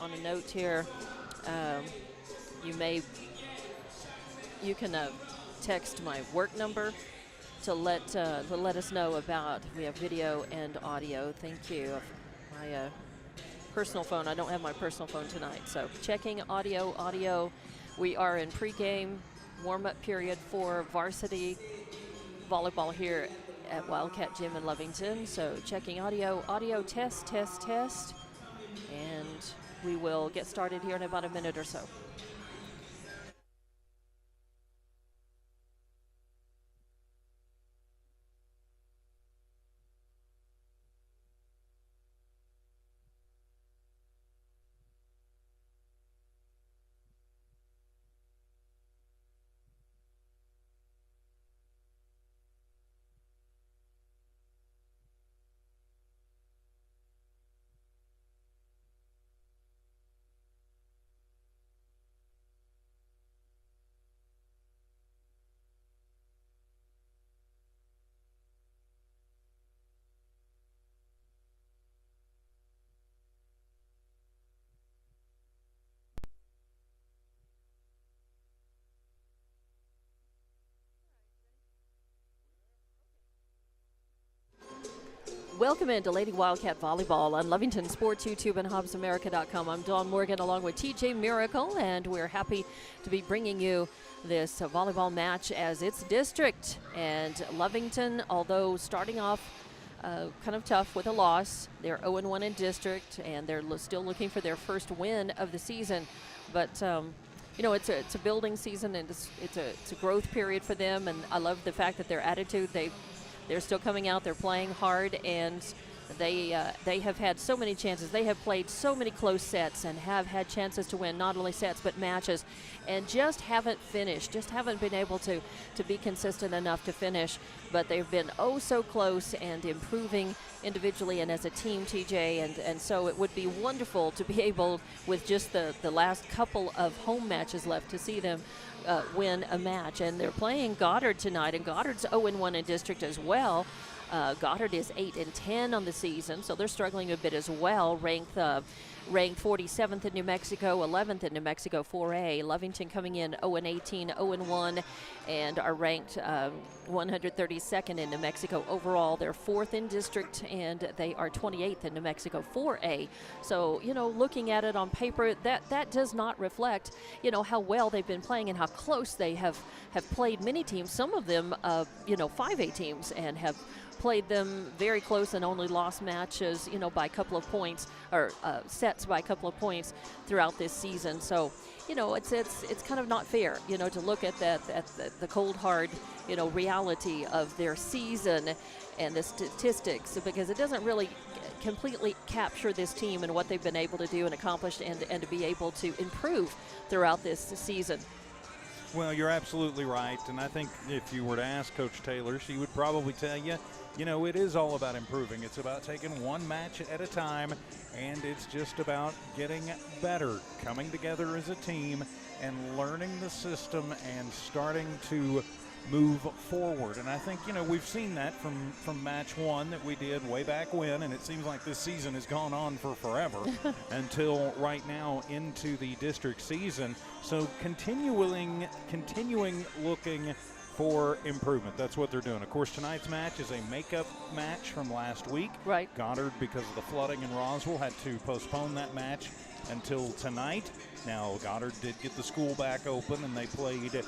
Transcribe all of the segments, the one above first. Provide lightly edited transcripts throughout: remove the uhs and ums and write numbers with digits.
on a note here. You can text my work number to let us know about. We have video and audio. Thank you. My personal phone. I don't have my personal phone tonight. So checking audio. We are in pregame warm-up period for varsity volleyball here at Wildcat Gym in Lovington. So checking audio test. And we will get started here in about a minute or so. Welcome into Lady Wildcat Volleyball on Lovington Sports YouTube and HobbsAmerica.com. I'm Dawn Morgan along with TJ Miracle, and we're happy to be bringing you this volleyball match as it's district. And Lovington, although starting off kind of tough with a loss, they're 0-1 in district, and they're still looking for their first win of the season. But you know, it's a building season, and it's a growth period for them. And I love the fact that their attitude, they're still coming out, they're playing hard, and they have had so many chances. They have played so many close sets and have had chances to win not only sets but matches, and just haven't finished, just haven't been able to be consistent enough to finish. But they've been oh so close and improving individually and as a team, TJ, and so it would be wonderful to be able, with just the last couple of home matches left, to see them win a match. And they're playing Goddard tonight, and Goddard's 0-1 in district as well. Goddard is 8-10 on the season, so they're struggling a bit as well, ranked 47th in New Mexico, 11th in New Mexico 4A. Lovington coming in 0-18, 0-1, and are ranked 132nd in New Mexico overall. They're 4th in district, and they are 28th in New Mexico 4A. So, you know, looking at it on paper, that does not reflect, you know, how well they've been playing and how close they have played many teams, some of them, 5A teams, and have played them very close and only lost matches, you know, by a couple of points, or sets by a couple of points throughout this season. So, you know, it's kind of not fair, you know, to look at the cold hard, you know, reality of their season and the statistics, because it doesn't really completely capture this team and what they've been able to do and accomplish, and to be able to improve throughout this season. Well, you're absolutely right, and I think if you were to ask Coach Taylor, she would probably tell you, you know, it is all about improving. It's about taking one match at a time, and it's just about getting better, coming together as a team and learning the system and starting to move forward. And I think, you know, we've seen that from match one that we did way back when, and it seems like this season has gone on for forever until right now into the district season. So continuing looking for improvement. That's what they're doing. Of course, tonight's match is a makeup match from last week. Right. Goddard, because of the flooding in Roswell, had to postpone that match until tonight. Now, Goddard did get the school back open, and they played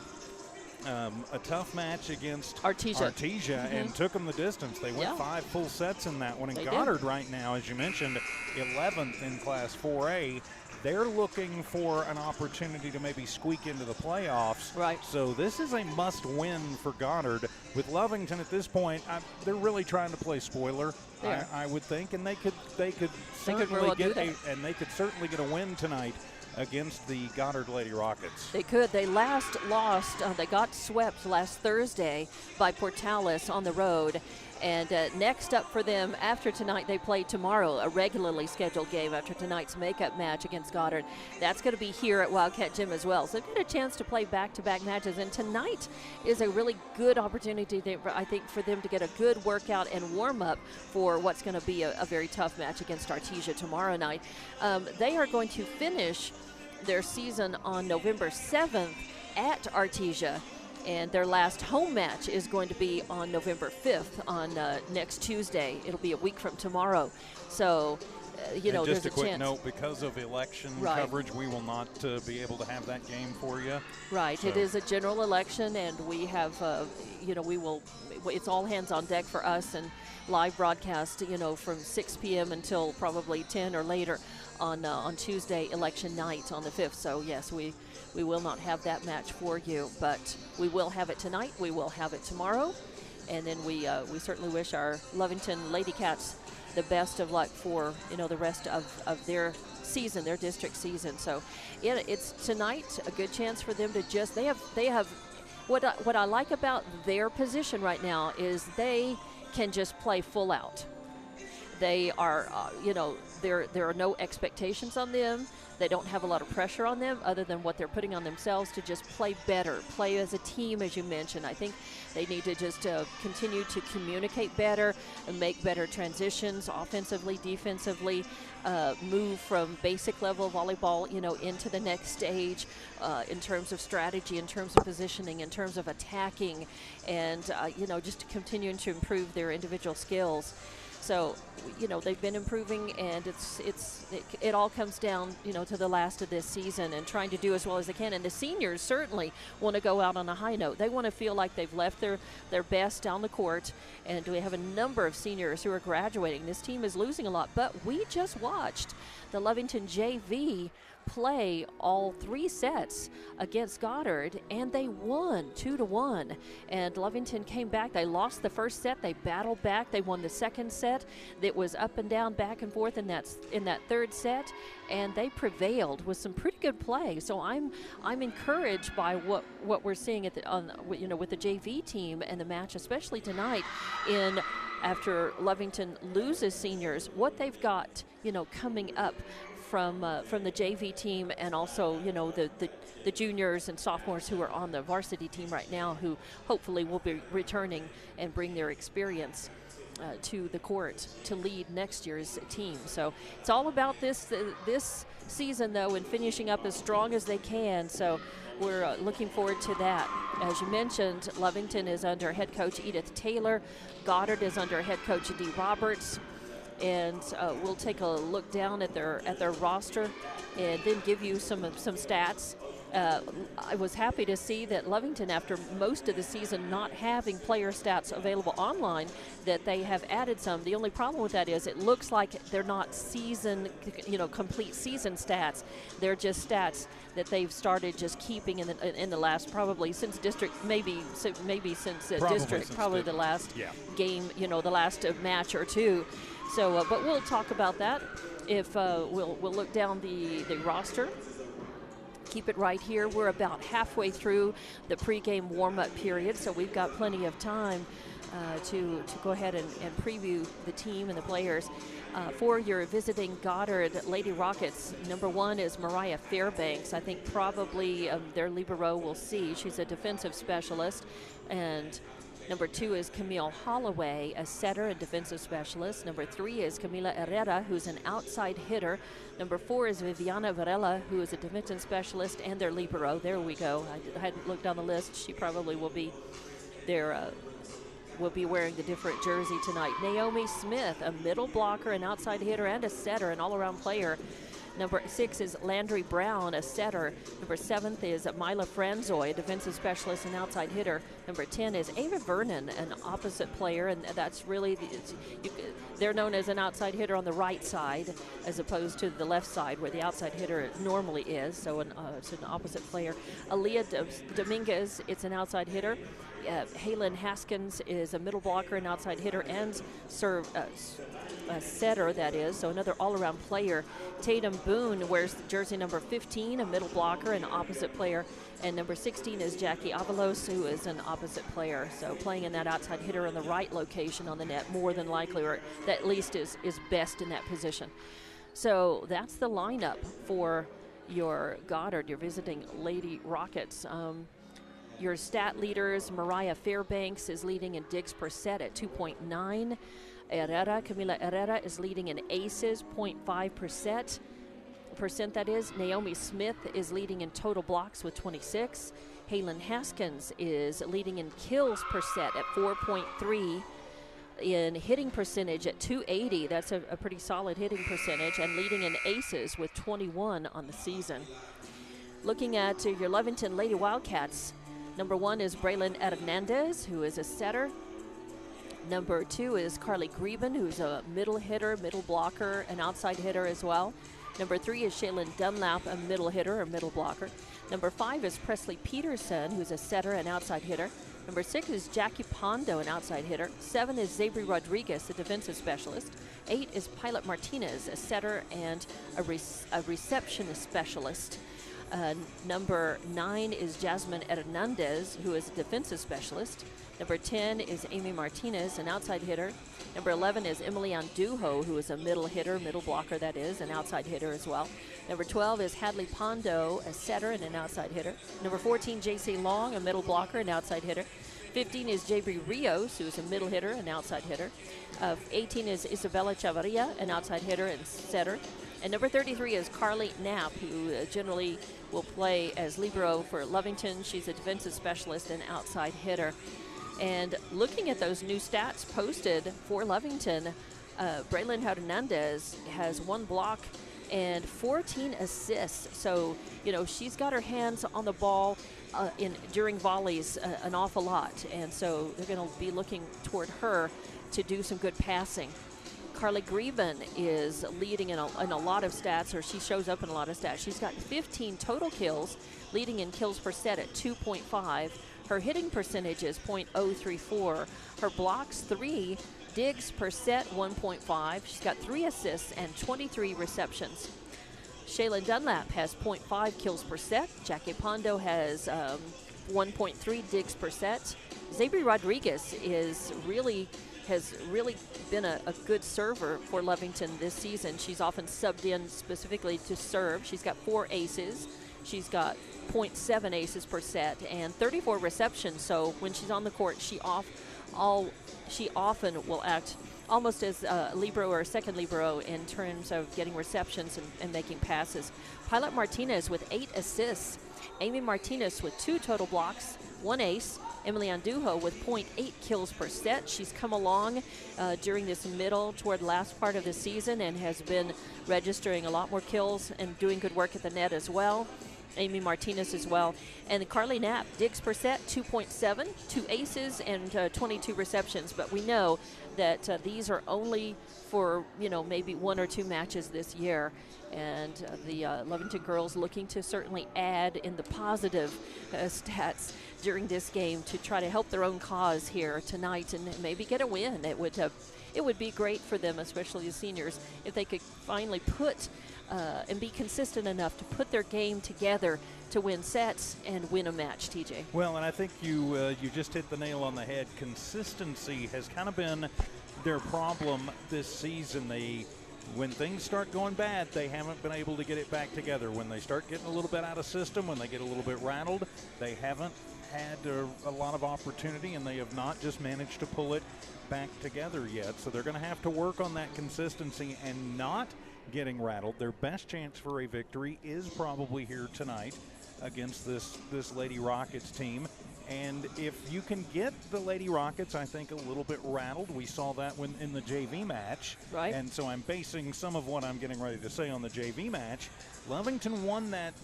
a tough match against Artesia and took them the distance. They went 5 full sets in that one. And Goddard right now, as you mentioned, 11th in Class 4A. They're looking for an opportunity to maybe squeak into the playoffs. Right. So this is a must-win for Goddard. With Lovington at this point, they're really trying to play spoiler, I would think, and they could certainly get a win tonight against the Goddard Lady Rockets. They could. They last lost, they got swept last Thursday by Portales on the road. And next up for them after tonight, they play tomorrow, a regularly scheduled game after tonight's makeup match against Goddard. That's going to be here at Wildcat Gym as well. So they've got a chance to play back-to-back matches. And tonight is a really good opportunity, I think, for them to get a good workout and warm-up for what's going to be a very tough match against Artesia tomorrow night. They are going to finish their season on November 7th at Artesia. And their last home match is going to be on November 5th on next Tuesday. It'll be a week from tomorrow. So, you know, there's a chance. Just a quick note, because of election coverage, we will not be able to have that game for you. Right. So. It is a general election, and we have, you know, it's all hands on deck for us and live broadcast, you know, from 6 p.m. until probably 10 or later on Tuesday, election night on the 5th. So, yes, we will not have that match for you, but we will have it tonight. We will have it tomorrow. And then we certainly wish our Lovington Lady Cats the best of luck for, you know, the rest of their season, their district season. So it's tonight a good chance for them to just, they have what I like about their position right now is they can just play full out. They are, you know, there are no expectations on them. They don't have a lot of pressure on them other than what they're putting on themselves to just play better, play as a team, as you mentioned. I think they need to just continue to communicate better and make better transitions offensively, defensively, move from basic level volleyball, you know, into the next stage in terms of strategy, in terms of positioning, in terms of attacking, and, you know, just continuing to improve their individual skills. So, you know, they've been improving, and it all comes down, you know, to the last of this season and trying to do as well as they can. And the seniors certainly want to go out on a high note. They want to feel like they've left their best down the court. And we have a number of seniors who are graduating. This team is losing a lot, but we just watched the Lovington JV play all 3 sets against Goddard, and they won 2-1. And Lovington came back. They lost the first set. They battled back. They won the second set. It was up and down, back and forth in that third set, and they prevailed with some pretty good play. So I'm encouraged by what we're seeing at you know, with the JV team and the match, especially tonight after Lovington loses seniors, what they've got, you know, coming up from the JV team, and also, you know, the juniors and sophomores who are on the varsity team right now, who hopefully will be returning and bring their experience to the court to lead next year's team. So it's all about this season, though, and finishing up as strong as they can. So we're looking forward to that. As you mentioned, Lovington is under head coach Edith Taylor. Goddard is under head coach Dee Roberts. And we'll take a look down at their roster and then give you some stats. I was happy to see that Lovington, after most of the season not having player stats available online, that they have added some. The only problem with that is it looks like they're not complete season stats. They're just stats that they've started just keeping in the last, probably since district, maybe since district, probably the last game, you know, the last match or two. So, but we'll talk about that if we'll look down the roster. Keep it right here. We're about halfway through the pregame warm-up period, so we've got plenty of time to go ahead and preview the team and the players. For your visiting Goddard Lady Rockets, number 1 is Mariah Fairbanks. I think probably their libero will see. She's a defensive specialist. And number 2 is Camille Holloway, a setter and defensive specialist. Number 3 is Camila Herrera, who's an outside hitter. Number 4 is Viviana Varela, who is a defensive specialist and their libero. There we go. I hadn't looked on the list. She probably will be there. Will be wearing the different jersey tonight. Naomi Smith, a middle blocker, an outside hitter, and a setter, an all-around player. Number 6 is Landry Brown, a setter. Number 7 is Mila Franzoy, a defensive specialist and outside hitter. Number 10 is Ava Vernon, an opposite player, and that's really, they're known as an outside hitter on the right side as opposed to the left side where the outside hitter normally is, so it's an opposite player. Aaliyah Dominguez, it's an outside hitter. Halen Haskins is a middle blocker, an outside hitter, and serve a setter, that is, so another all-around player. Tatum Boone wears jersey number 15, a middle blocker, an opposite player, and number 16 is Jackie Avalos, who is an opposite player. So playing in that outside hitter in the right location on the net, more than likely, or that at least is best in that position. So that's the lineup for your Goddard, your visiting Lady Rockets. Your stat leaders, Mariah Fairbanks is leading in digs per set at 2.9. Camila Herrera is leading in aces, 0.5%. That is. Naomi Smith is leading in total blocks with 26. Halen Haskins is leading in kills per set at 4.3. In hitting percentage at 280, that's a pretty solid hitting percentage, and leading in aces with 21 on the season. Looking at your Lovington Lady Wildcats, number 1 is Braylon Hernandez, who is a setter. Number 2 is Carly Greben, who's a middle hitter, middle blocker, an outside hitter as well. Number 3 is Shaylin Dunlap, a middle hitter or middle blocker. Number 5 is Presley Peterson, who's a setter and outside hitter. Number 6 is Jackie Pondo, an outside hitter. 7 is Zabri Rodriguez, a defensive specialist. 8 is Pilot Martinez, a setter and a receptionist specialist. Number 9 is Jasmine Hernandez, who is a defensive specialist. Number 10 is Amy Martinez, an outside hitter. Number 11 is Emily Andujo, who is a middle hitter, middle blocker, that is, an outside hitter as well. Number 12 is Hadley Pondo, a setter and an outside hitter. Number 14, J.C. Long, a middle blocker, an outside hitter. 15 is Jabri Rios, who is a middle hitter, an outside hitter. 18 is Isabella Chavarria, an outside hitter and setter. And number 33 is Carly Knapp, who generally will play as libero for Lovington. She's a defensive specialist and outside hitter. And looking at those new stats posted for Lovington, Braylon Hernandez has 1 block and 14 assists. So, she's got her hands on the ball during volleys an awful lot. And so they're going to be looking toward her to do some good passing. Carly Greben is leading in a lot of stats, or she shows up in a lot of stats. She's got 15 total kills, leading in kills per set at 2.5. Her hitting percentage is .034. Her blocks 3, digs per set 1.5. She's got 3 assists and 23 receptions. Shaylin Dunlap has 0.5 kills per set. Jackie Pondo has 1.3 digs per set. Zabri Rodriguez has really been a good server for Lovington this season. She's often subbed in specifically to serve. She's got 4 aces. She's got 0.7 aces per set and 34 receptions. So when she's on the court, she often will act almost as a libero or a second libero in terms of getting receptions and making passes. Pilot Martinez with 8 assists. Amy Martinez with 2 total blocks, 1 ace. Emily Andujo with 0.8 kills per set. She's come along during this middle toward the last part of the season and has been registering a lot more kills and doing good work at the net as well. Amy Martinez as well. And Carly Knapp, digs per set, 2.7, 2 aces and 22 receptions. But we know that these are only for, maybe 1 or 2 matches this year. And the Lovington girls looking to certainly add in the positive stats during this game to try to help their own cause here tonight and maybe get a win. It would be great for them, especially the seniors, if they could finally put and be consistent enough to put their game together to win sets and win a match, TJ. Well, and I think you just hit the nail on the head. Consistency has kind of been their problem this season. When things start going bad, they haven't been able to get it back together. When they start getting a little bit out of system, when they get a little bit rattled, they haven't had a lot of opportunity, and they have not just managed to pull it back together yet. So they're going to have to work on that consistency and not getting rattled. Their best chance for a victory is probably here tonight against this Lady Rockets team. And if you can get the Lady Rockets, I think, a little bit rattled. We saw that in the JV match. Right. And so I'm basing some of what I'm getting ready to say on the JV match. Lovington won that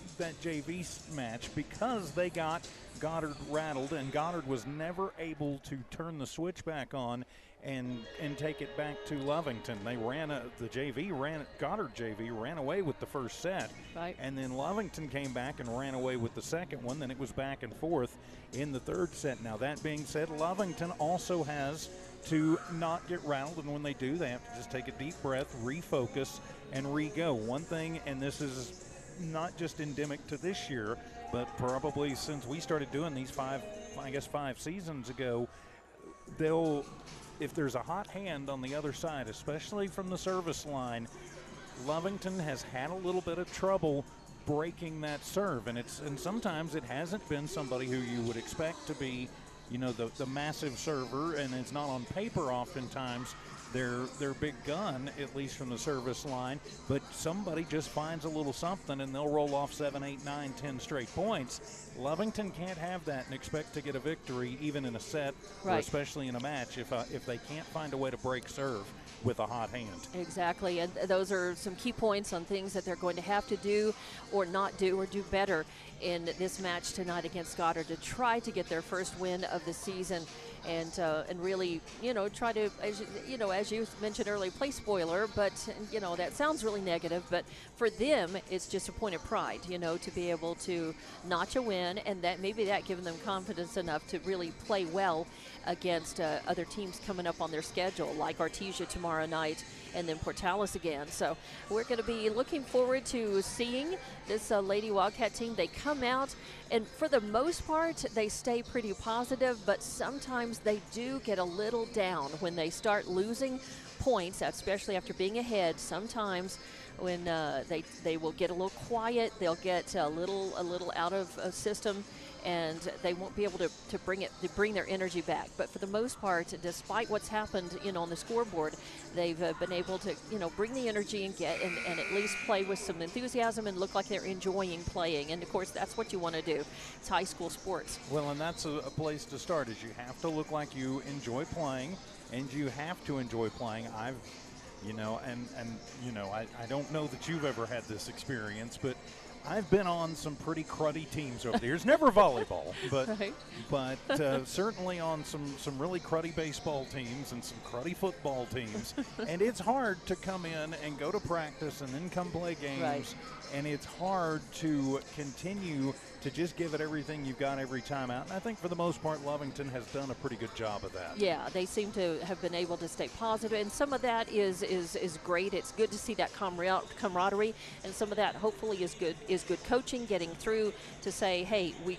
JV match because they got Goddard rattled, and Goddard was never able to turn the switch back on and take it back to Lovington. They Goddard JV ran away with the first set. Right. And then Lovington came back and ran away with the second one. Then it was back and forth in the third set. Now, that being said, Lovington also has to not get rattled, and when they do, they have to just take a deep breath, refocus, and re-go. One thing, and this is not just endemic to this year, but probably since we started doing these 5 seasons ago, if there's a hot hand on the other side, especially from the service line, Lovington has had a little bit of trouble breaking that serve, and sometimes it hasn't been somebody who you would expect to be, the massive server, and it's not on paper oftentimes their big gun, at least from the service line, but somebody just finds a little something and they'll roll off 7, 8, 9, 10 straight points. Lovington can't have that and expect to get a victory even in a set, right, or especially in a match if they can't find a way to break serve with a hot hand. Exactly, and those are some key points on things that they're going to have to do or not do or do better in this match tonight against Goddard to try to get their first win of the season, and really, try to, as you mentioned earlier, play spoiler, but, that sounds really negative, but for them, it's just a point of pride, to be able to notch a win, and that maybe that giving them confidence enough to really play well against other teams coming up on their schedule, like Artesia tomorrow night, and then Portales again. So we're going to be looking forward to seeing this Lady Wildcat team. They come out, and for the most part, they stay pretty positive, but sometimes they do get a little down when they start losing points, especially after being ahead. Sometimes when they will get a little quiet, they'll get a little out of system, and they won't be able to bring their energy back. But for the most part, despite what's happened, on the scoreboard, they've been able to, bring the energy and and at least play with some enthusiasm and look like they're enjoying playing. And of course, that's what you want to do. It's high school sports. Well, and that's a place to start. Is you have to look like you enjoy playing, and you have to enjoy playing. I don't know that you've ever had this experience, but I've been on some pretty cruddy teams over the years. Never volleyball, but right, but certainly on some really cruddy baseball teams and some cruddy football teams. And it's hard to come in and go to practice and then come play games. Right. And it's hard to continue to just give it everything you've got every time out. And I think for the most part, Lovington has done a pretty good job of that. Yeah, they seem to have been able to stay positive, and some of that is great. It's good to see that camaraderie, and some of that hopefully is good coaching, getting through to say, hey, you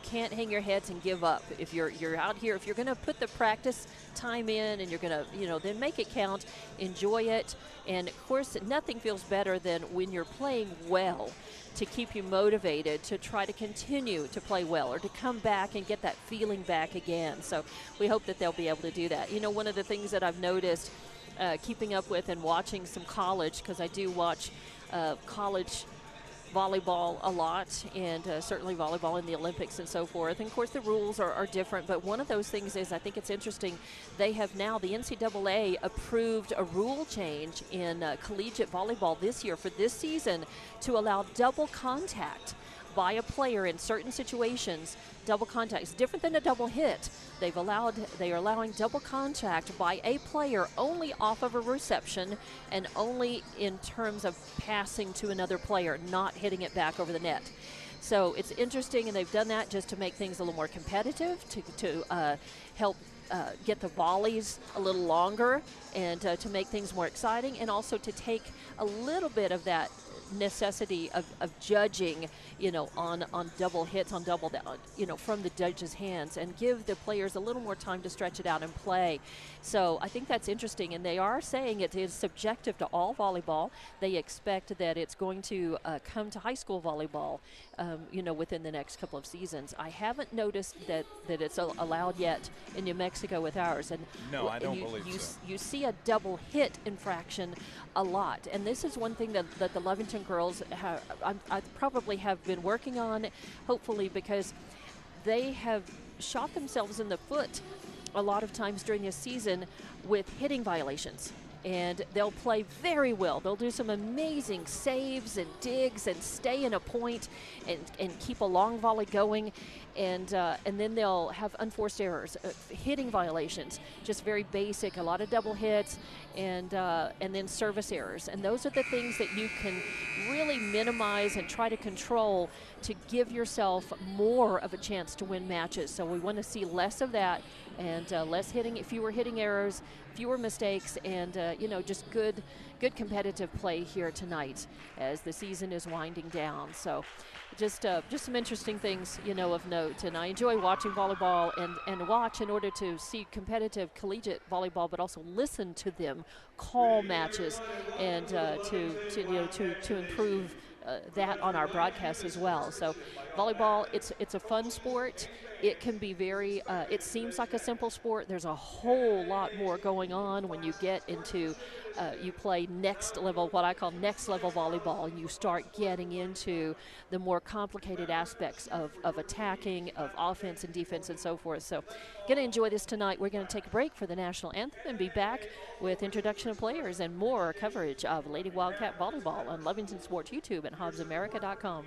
can't hang your heads and give up. If you're out here, if you're going to put the practice time in and you're going to, then make it count, enjoy it. And of course, nothing feels better than when you're playing well, to keep you motivated to try to continue to play well or to come back and get that feeling back again. So we hope that they'll be able to do that. One of the things that I've noticed keeping up with and watching some college, because I do watch college volleyball a lot, and certainly volleyball in the Olympics and so forth. And of course the rules are different, but one of those things is, I think it's interesting, they have now, the NCAA approved a rule change in collegiate volleyball this year for this season to allow double contact by a player in certain situations. Double contact is different than a double hit. They are allowing double contact by a player only off of a reception and only in terms of passing to another player, not hitting it back over the net. So it's interesting, and they've done that just to make things a little more competitive, to help get the volleys a little longer, and to make things more exciting, and also to take a little bit of that necessity of judging, on double hits, on double, from the judge's hands, and give the players a little more time to stretch it out and play. So I think that's interesting, and they are saying it is subjective to all volleyball. They expect that it's going to come to high school volleyball, within the next couple of seasons. I haven't noticed that it's allowed yet in New Mexico with ours. And no, I don't believe so. You see a double hit infraction a lot, and this is one thing that the Lovington girls I probably have been working on, hopefully, because they have shot themselves in the foot a lot of times during this season with hitting violations. and they'll play very well. They'll do some amazing saves and digs and stay in a point and keep a long volley going. And then they'll have unforced errors, hitting violations, just very basic, a lot of double hits, and then service errors. And those are the things that you can really minimize and try to control to give yourself more of a chance to win matches. So we want to see less of that and less hitting, fewer hitting errors, fewer mistakes, and just good competitive play here tonight as the season is winding down. So just some interesting things, of note. And I enjoy watching volleyball and watch in order to see competitive collegiate volleyball, but also listen to them call matches and to improve that on our broadcast as well. So volleyball, it's a fun sport. It can be very, it seems like a simple sport. There's a whole lot more going on when you get into, you play next level, what I call next level volleyball, and you start getting into the more complicated aspects of attacking, of offense and defense and so forth. So going to enjoy this tonight. We're going to take a break for the national anthem and be back with introduction of players and more coverage of Lady Wildcat Volleyball on Lovington Sports YouTube and HobbsAmerica.com.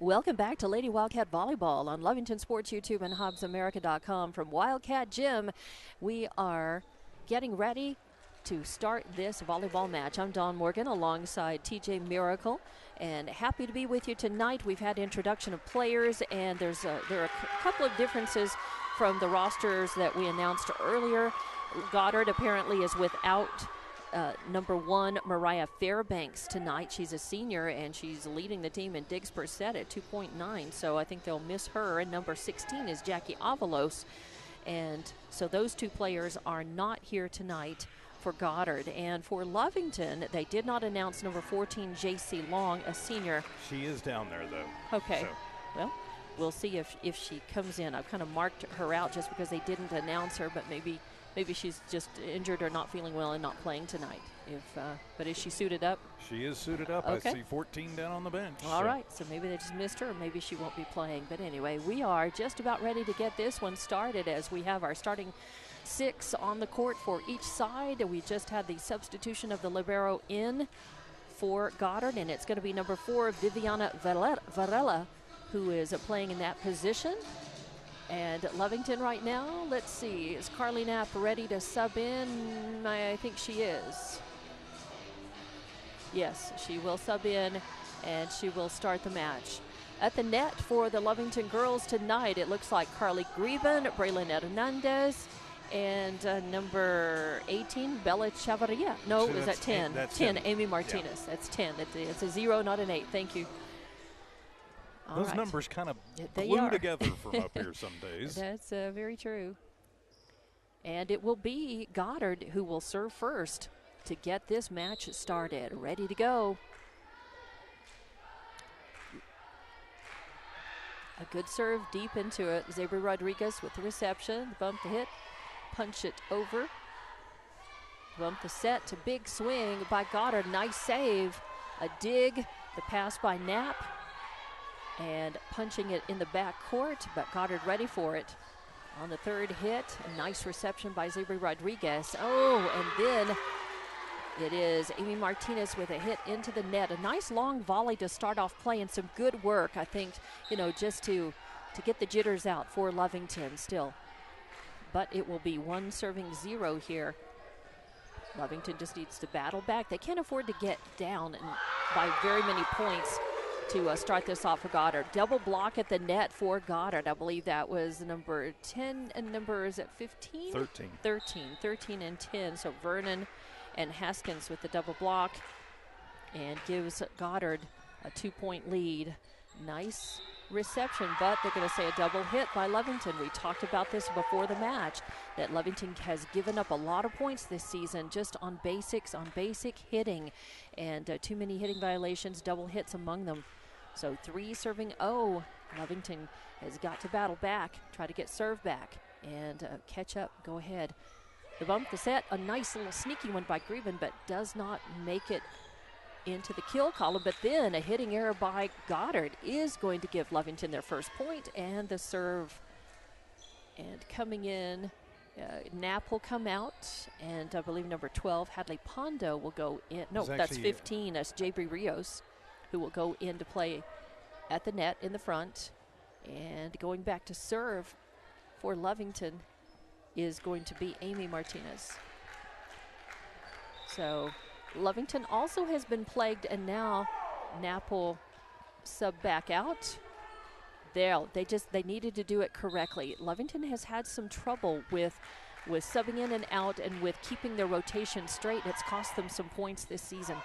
Welcome back to Lady Wildcat Volleyball on Lovington Sports YouTube and HobbsAmerica.com. From Wildcat Gym, we are getting ready to start this volleyball match. I'm Dawn Morgan alongside TJ Miracle, and happy to be with you tonight. We've had introduction of players, and there are a couple of differences from the rosters that we announced earlier. Goddard apparently is without number 1, Mariah Fairbanks, tonight. She's a senior, and she's leading the team in digs per set at 2.9, so I think they'll miss her. And number 16 is Jackie Avalos, and so those two players are not here tonight for Goddard. And for Lovington, they did not announce number 14, J.C. Long, a senior. She is down there, though. Okay. So. Well, we'll see if she comes in. I've kind of marked her out just because they didn't announce her, but maybe she's just injured or not feeling well and not playing tonight. But is she suited up? She is suited up. Okay. I see 14 down on the bench. All right, so maybe they just missed her, or maybe she won't be playing. But anyway, we are just about ready to get this one started as we have our starting 6 on the court for each side. We just had the substitution of the libero in for Goddard, and it's going to be number 4, Viviana Varela, who is playing in that position. And Lovington right now, let's see, is Carly Knapp ready to sub in? I think she is. Yes, she will sub in, and she will start the match. At the net for the Lovington girls tonight, it looks like Carly Greben, Braylon Hernandez, and number 18, Bella Chavarria. No, So is that 10? That's 10, Amy Martinez. Yeah. That's 10. It's a 0, not an 8. Thank you. All Those right. numbers kind of They glue are. together from up here some days. That's very true. And it will be Goddard who will serve first to get this match started. Ready to go. A good serve deep into it. Zabri Rodriguez with the reception. Bump the hit. Punch it over. Bump the set to big swing by Goddard. Nice save. A dig. The pass by Knapp. And punching it in the back court, but Goddard ready for it. On the third hit, a nice reception by Zabri Rodriguez. Oh, and then it is Amy Martinez with a hit into the net. A nice long volley to start off play, and some good work, I think, just to get the jitters out for Lovington still. But it will be 1 serving 0 here. Lovington just needs to battle back. They can't afford to get down by very many points to start this off for Goddard. Double block at the net for Goddard. I believe that was number 10 and number, is it 15? 13 and 10. So Vernon and Haskins with the double block, and gives Goddard a 2-point lead. Nice reception, but they're going to say a double hit by Lovington. We talked about this before the match, that Lovington has given up a lot of points this season just on basic hitting, and too many hitting violations, double hits among them. So 3 serving 0. Lovington has got to battle back, try to get serve back, and catch up, go ahead. The bump, the set, a nice little sneaky one by Greben, but does not make it into the kill column. But then a hitting error by Goddard is going to give Lovington their first point, and the serve. And coming in, Knapp will come out, and I believe number 12, Hadley Pondo, will go in. No, that's 15. That's Jabri Rios, who will go in to play at the net in the front. And going back to serve for Lovington is going to be Amy Martinez. So Lovington also has been plagued, and now Knapp will sub back out. They needed to do it correctly. Lovington has had some trouble with subbing in and out and with keeping their rotation straight. It's cost them some points this season.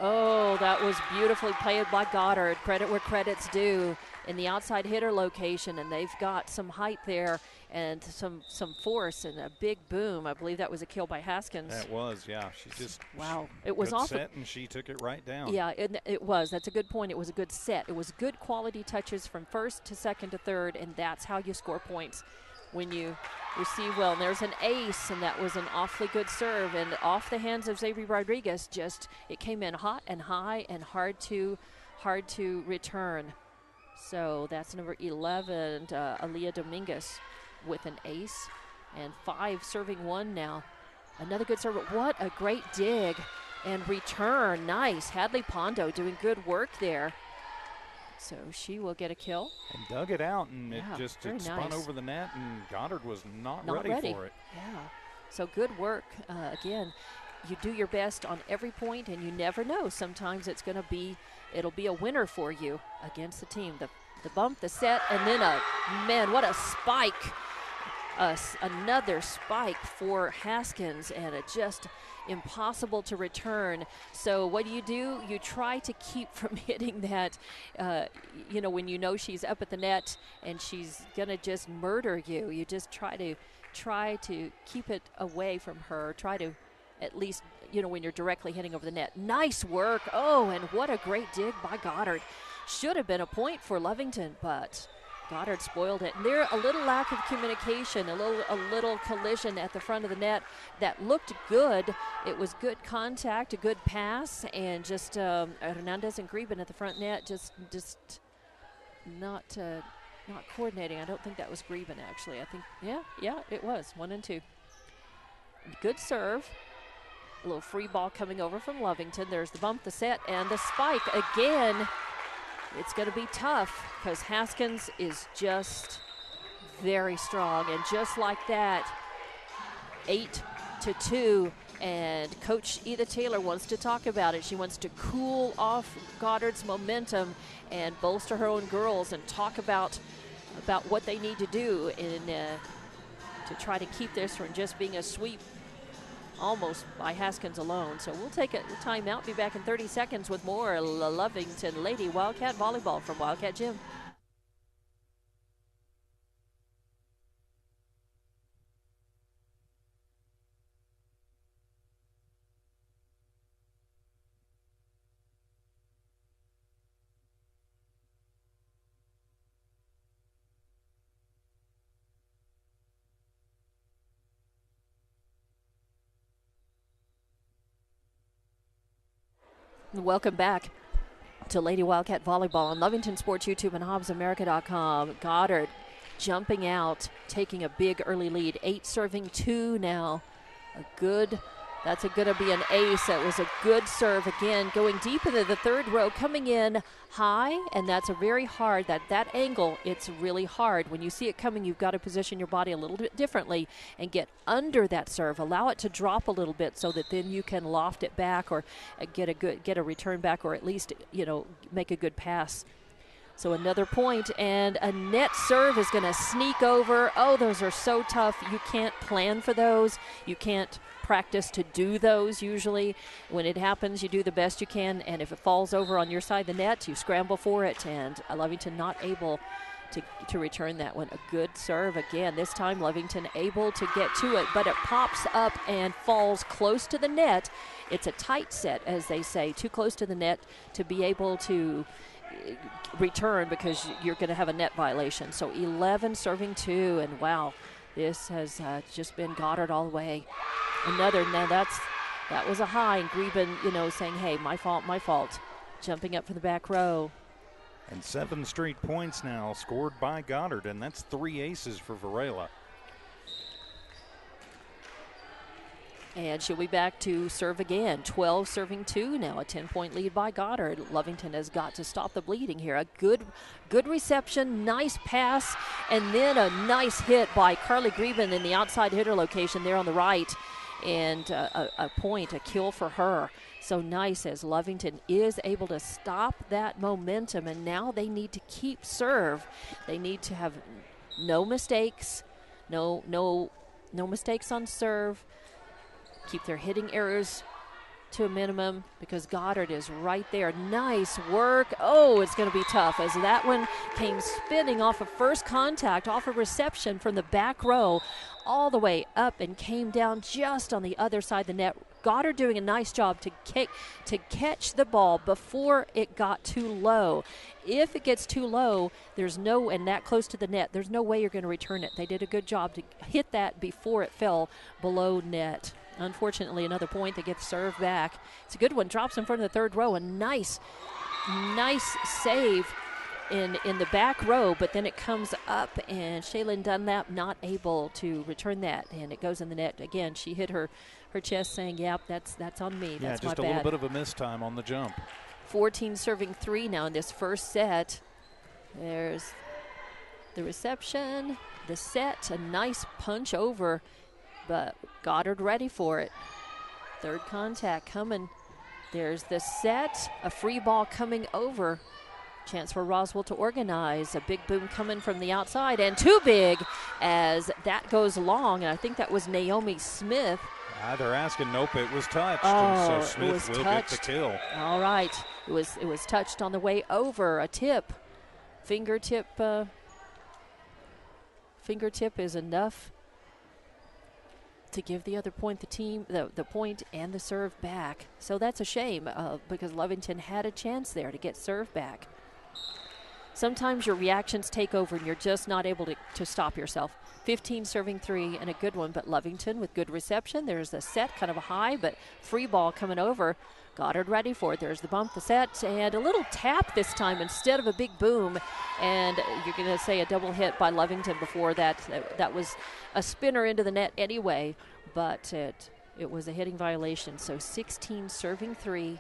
Oh, that was beautifully played by Goddard. Credit where credit's due in the outside hitter location, and they've got some height there and some force and a big boom. I believe that was a kill by Haskins. That was, yeah. She just wow. It was good awesome. set, and she took it right down. Yeah, it was. That's a good point. It was a good set. It was good quality touches from first to second to third, and that's how you score points when you receive well. And there's an ace, and that was an awfully good serve, and off the hands of Zabri Rodriguez. It came in hot and high and hard to return. So that's number 11, Aaliyah Dominguez with an ace, and 5 serving 1 now. Another good serve. What a great dig and return. Nice. Hadley Pondo doing good work there. So she will get a kill. And dug it out, and Yeah, it spun nice. over the net, and Goddard was not ready for it. Yeah. So good work. Again, you do your best on every point, and you never know. Sometimes it'll be a winner for you against the team. The bump, the set, and then man, what a spike. Another spike for Haskins, and it just impossible to return. So what do? You try to keep from hitting that, when you know she's up at the net and she's going to just murder you. You just try to keep it away from her. Try to at least, when you're directly hitting over the net. Nice work. Oh, and what a great dig by Goddard. Should have been a point for Lovington, but Goddard spoiled it. And there, a little lack of communication, a little collision at the front of the net that looked good. It was good contact, a good pass, and just Hernandez and Greben at the front net just not coordinating. I don't think that was Greben, actually. I think, yeah, it was 1 and 2. Good serve. A little free ball coming over from Lovington. There's the bump, the set, and the spike again. It's going to be tough because Haskins is just very strong. And just like that, 8-2. And Coach Edith Taylor wants to talk about it. She wants to cool off Goddard's momentum and bolster her own girls and talk about what they need to do to try to keep this from just being a sweep almost by Haskins alone. So we'll take a timeout, be back in 30 seconds with more Lovington Lady Wildcat Volleyball from Wildcat Gym. Welcome back to Lady Wildcat Volleyball on Lovington Sports YouTube and HobbsAmerica.com. Goddard jumping out, taking a big early lead. 8-2 now. That's going to be an ace. That was a good serve again, going deep into the third row, coming in high, and that's a very hard, that angle, it's really hard. When you see it coming, you've got to position your body a little bit differently and get under that serve. Allow it to drop a little bit so that then you can loft it back or get a return back, or at least, make a good pass. So another point, and a net serve is going to sneak over. Oh, those are so tough. You can't plan for those. You can't practice to do those usually. When it happens, you do the best you can, and if it falls over on your side of the net, you scramble for it, and Lovington not able to return that one. A good serve again. This time Lovington able to get to it, but it pops up and falls close to the net. It's a tight set, as they say, too close to the net to be able to return because you're going to have a net violation. So 11-2, and wow, this has just been Goddard all the way. Now that was a high, and Greben, saying, hey, my fault, jumping up from the back row. And 7 straight points now scored by Goddard, and that's 3 aces for Varela. And she'll be back to serve again. 12-2 now, a 10-point lead by Goddard. Lovington has got to stop the bleeding here. A good reception, nice pass, and then a nice hit by Carly Greben in the outside hitter location there on the right. And a kill for her. So nice as Lovington is able to stop that momentum, and now they need to keep serve. They need to have no mistakes, no mistakes on serve. Keep their hitting errors to a minimum because Goddard is right there. Nice work. Oh, it's going to be tough as that one came spinning off of first contact, off a reception from the back row all the way up and came down just on the other side of the net. Goddard doing a nice job to catch the ball before it got too low. If it gets too low, and that close to the net, there's no way you're going to return it. They did a good job to hit that before it fell below net. Unfortunately, another point. They get the serve back. It's a good one. Drops in front of the third row. A nice save in the back row, but then it comes up, and Shaylin Dunlap not able to return that, and it goes in the net. Again, she hit her chest saying, yep, that's on me. That's my bad. Just a little bit of a miss time on the jump. 14-3 now in this first set. There's the reception, the set, a nice punch over, but Goddard ready for it. Third contact coming. There's the set, a free ball coming over. Chance for Roswell to organize. A big boom coming from the outside, and too big as that goes long. And I think that was Naomi Smith. They're asking, nope, it was touched. Oh, and so Smith will get the kill. All right. It was touched on the way over. A tip. Fingertip is enough to give the other point the point and the serve back. So that's a shame because Lovington had a chance there to get serve back. Sometimes your reactions take over and you're just not able to stop yourself. 15 serving 3 and a good one, but Lovington with good reception. There's a set, kind of a high, but free ball coming over. Goddard ready for it. There's the bump, the set, and a little tap this time instead of a big boom. And you're going to say a double hit by Lovington before that. That was a spinner into the net anyway, but it was a hitting violation. So 16 serving 3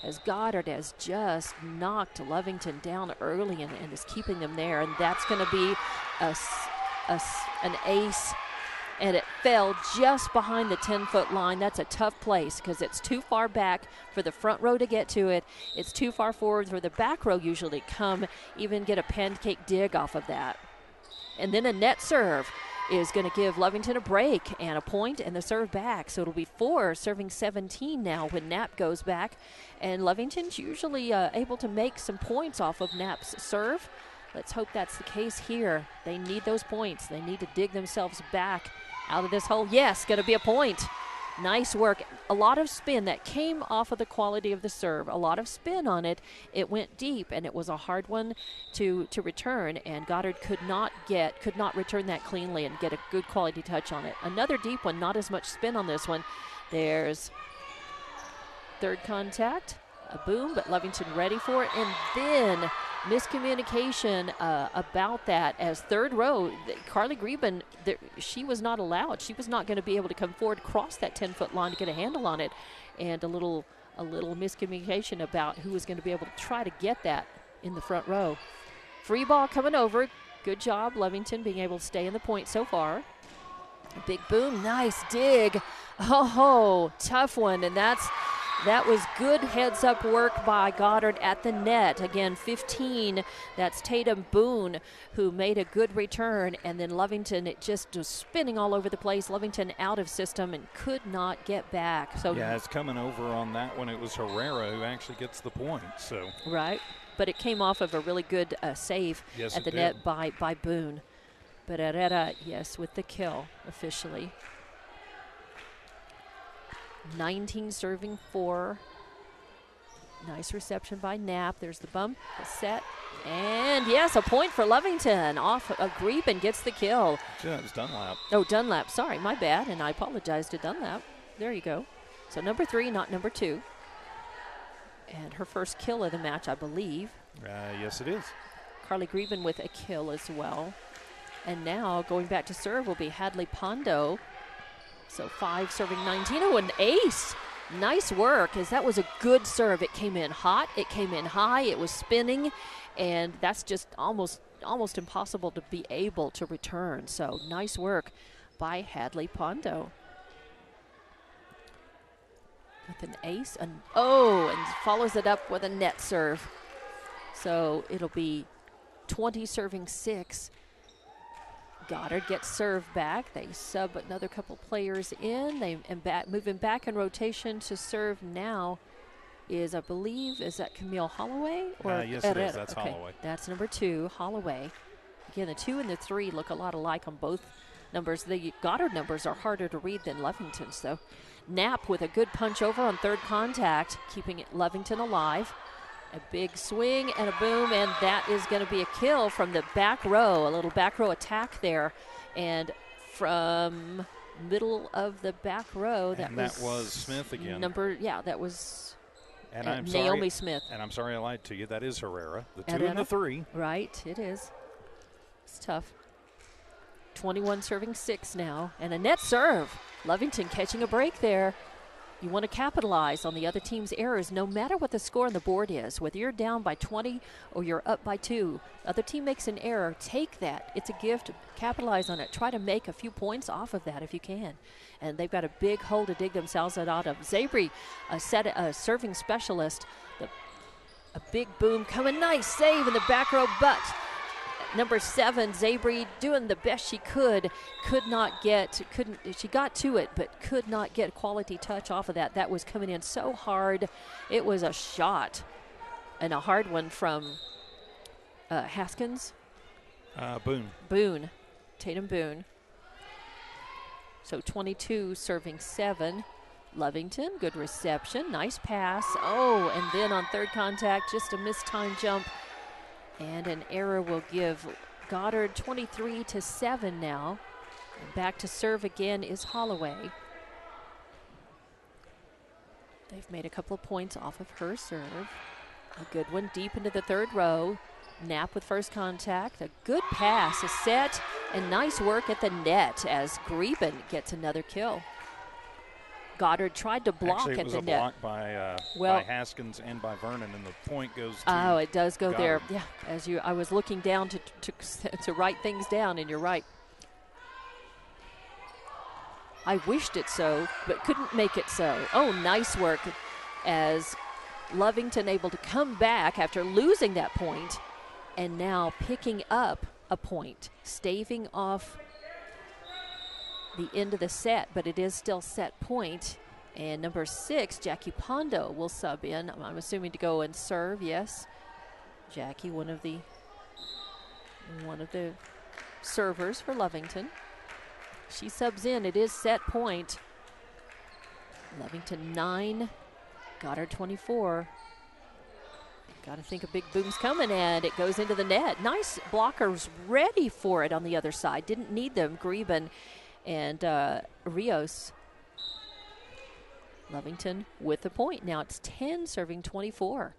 as Goddard has just knocked Lovington down early and is keeping them there. And that's going to be an ace. And it fell just behind the 10-foot line. That's a tough place because it's too far back for the front row to get to it. It's too far forward for the back row usually come, even get a pancake dig off of that. And then a net serve is going to give Lovington a break and a point and the serve back. So it'll be 4 serving 17 now when Knapp goes back. And Lovington's usually able to make some points off of Knapp's serve. Let's hope that's the case here. They need those points. They need to dig themselves back out of this hole. Yes, going to be a point. Nice work. A lot of spin that came off of the quality of the serve. A lot of spin on it. It went deep, and it was a hard one to return, and Goddard could not return that cleanly and get a good quality touch on it. Another deep one, not as much spin on this one. There's third contact, a boom, but Lovington ready for it, and then miscommunication about that as third row, Carly Greben, she was not allowed. She was not going to be able to come forward, cross that 10-foot line to get a handle on it, and a little miscommunication about who was going to be able to try to get that in the front row. Free ball coming over. Good job, Lovington, being able to stay in the point so far. A big boom, nice dig. Oh, tough one, and that was good heads-up work by Goddard at the net. Again, 15, that's Tatum Boone, who made a good return. And then Lovington, it just was spinning all over the place. Lovington out of system and could not get back. So yeah, it's coming over on that one. It was Herrera who actually gets the point. So right, but it came off of a really good save at the net by Boone. But Herrera, yes, with the kill officially. 19 serving 4. Nice reception by Knapp. There's the bump, the set, and yes, a point for Lovington. Off of Greben gets the kill. Yeah, it was Dunlap. Oh, Dunlap. Sorry, my bad, and I apologize to Dunlap. There you go. So number 3, not number 2. And her first kill of the match, I believe. Yes, it is. Carly Greben with a kill as well. And now going back to serve will be Hadley Pondo. So 5 serving 19. Oh, an ace. Nice work, as that was a good serve. It came in hot, it came in high, it was spinning, and that's just almost impossible to be able to return. So nice work by Hadley Pondo. With an ace, and follows it up with a net serve. So it'll be 20 serving 6. Goddard gets served back. They sub another couple players in. Moving back in rotation to serve now is, I believe, is that Camille Holloway? Or yes, it is. That's okay. Holloway. That's number 2, Holloway. Again, the 2 and the 3 look a lot alike on both numbers. The Goddard numbers are harder to read than Lovington's, though. Knapp with a good punch over on third contact, keeping Lovington alive. A big swing and a boom, and that is going to be a kill from the back row. A little back row attack there. And from middle of the back row, that was Smith again. That was Naomi Smith. And I'm sorry I lied to you. That is Herrera. The 2 and the 3. Right, it is. It's tough. 21 serving 6 now. And a net serve. Lovington catching a break there. You want to capitalize on the other team's errors no matter what the score on the board is. Whether you're down by 20 or you're up by 2, other team makes an error, take that. It's a gift. Capitalize on it. Try to make a few points off of that if you can. And they've got a big hole to dig themselves out of. Zabri, a serving specialist. A big boom coming. Nice save in the back row, but number 7, Zabri, doing the best she could not get, she got to it, but could not get a quality touch off of that. That was coming in so hard. It was a shot, and a hard one from Haskins. Boone. Tatum Boone. So 22 serving 7. Lovington, good reception, nice pass. Oh, and then on third contact, just a mistimed jump. And an error will give Goddard 23-7 now. And back to serve again is Holloway. They've made a couple of points off of her serve. A good one deep into the third row. Knapp with first contact. A good pass, a set, and nice work at the net as Greben gets another kill. Goddard tried to block at the net. Actually, it was a block by Haskins and by Vernon, and the point goes to Oh, it does go Goddard. there. Yeah, I was looking down to write things down, and you're right. I wished it so, but couldn't make it so. Oh, nice work as Lovington able to come back after losing that point, and now picking up a point, staving off the end of the set, but it is still set point. And number 6, Jackie Pondo, will sub in. I'm assuming to go and serve. Yes, Jackie, one of the servers for Lovington. She subs in. It is set point. Lovington 9, Goddard 24. Got to think a big boom's coming, and it goes into the net. Nice blockers ready for it on the other side. Didn't need them. Greben and Rios. Lovington with the point. Now it's 10 serving 24.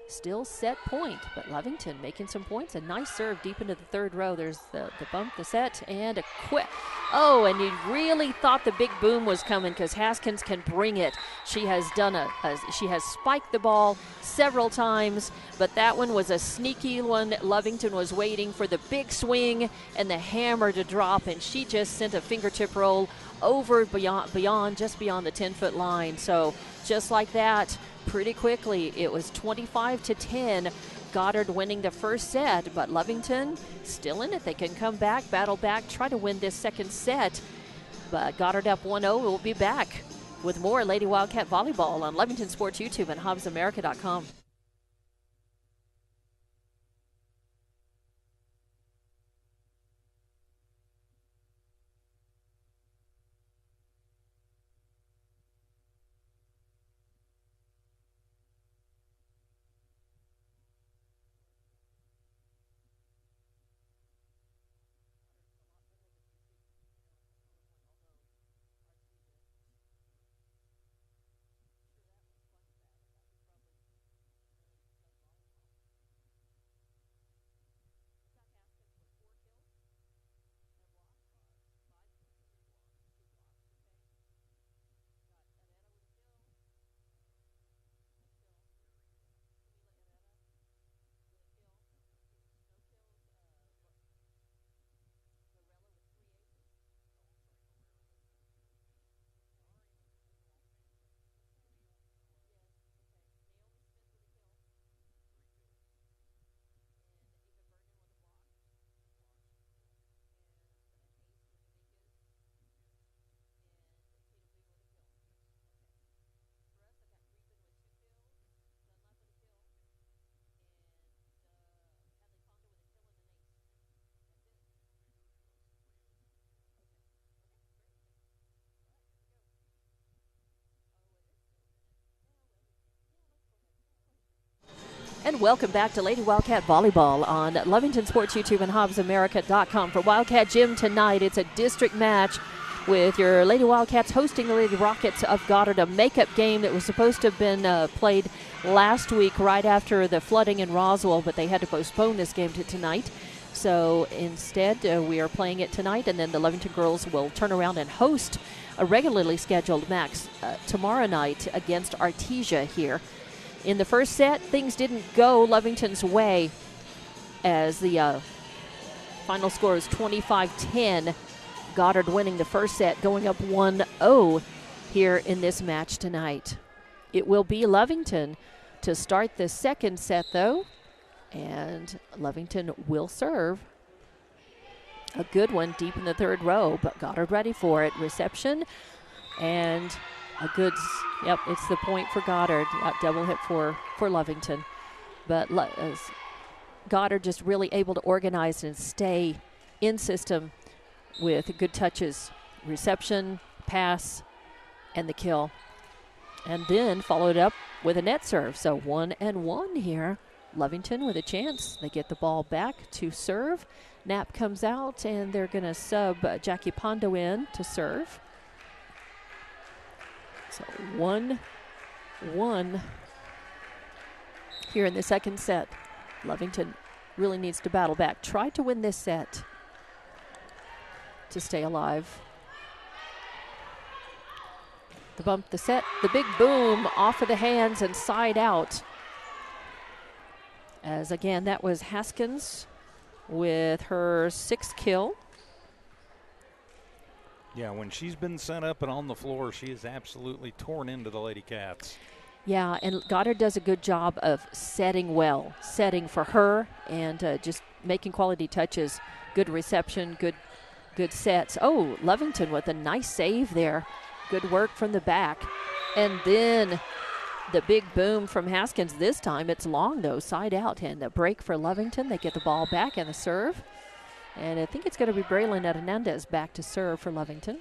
Still set point, but Lovington making some points. A nice serve deep into the third row. There's the bump, the set, and a quick. Oh, and you really thought the big boom was coming because Haskins can bring it. She has done she has spiked the ball several times, but that one was a sneaky one. Lovington was waiting for the big swing and the hammer to drop, and she just sent a fingertip roll over just beyond the 10-foot line. So just like that, pretty quickly, it was 25-10. Goddard winning the first set, but Lovington still in it. They can come back, battle back, try to win this second set. But Goddard up 1-0. We'll be back with more Lady Wildcat Volleyball on Lovington Sports YouTube and HobbsAmerica.com. And welcome back to Lady Wildcat Volleyball on Lovington Sports YouTube and HobbsAmerica.com. For Wildcat Gym tonight, it's a district match with your Lady Wildcats hosting the Lady Rockets of Goddard, a makeup game that was supposed to have been played last week right after the flooding in Roswell, but they had to postpone this game to tonight. So instead, we are playing it tonight, and then the Lovington girls will turn around and host a regularly scheduled match tomorrow night against Artesia here. In the first set, things didn't go Lovington's way as the final score is 25-10. Goddard winning the first set, going up 1-0 here in this match tonight. It will be Lovington to start the second set, though, and Lovington will serve. A good one deep in the third row, but Goddard ready for it. Reception and a good, yep, it's the point for Goddard. Double hit for Lovington. But Goddard just really able to organize and stay in system with good touches, reception, pass, and the kill. And then followed up with a net serve. So 1-1 here. Lovington with a chance. They get the ball back to serve. Knapp comes out, and they're going to sub Jackie Pondo in to serve. So 1-1 here in the second set. Lovington really needs to battle back. Try to win this set to stay alive. The bump, the set, the big boom off of the hands and side out. As again, that was Haskins with her 6th kill. Yeah, when she's been set up and on the floor, she is absolutely torn into the Lady Cats. Yeah, and Goddard does a good job of setting well, setting for her and just making quality touches. Good reception, good sets. Oh, Lovington with a nice save there. Good work from the back. And then the big boom from Haskins. This time it's long, though, side out. And a break for Lovington. They get the ball back and the serve. And I think it's going to be Braylon Hernandez back to serve for Lovington.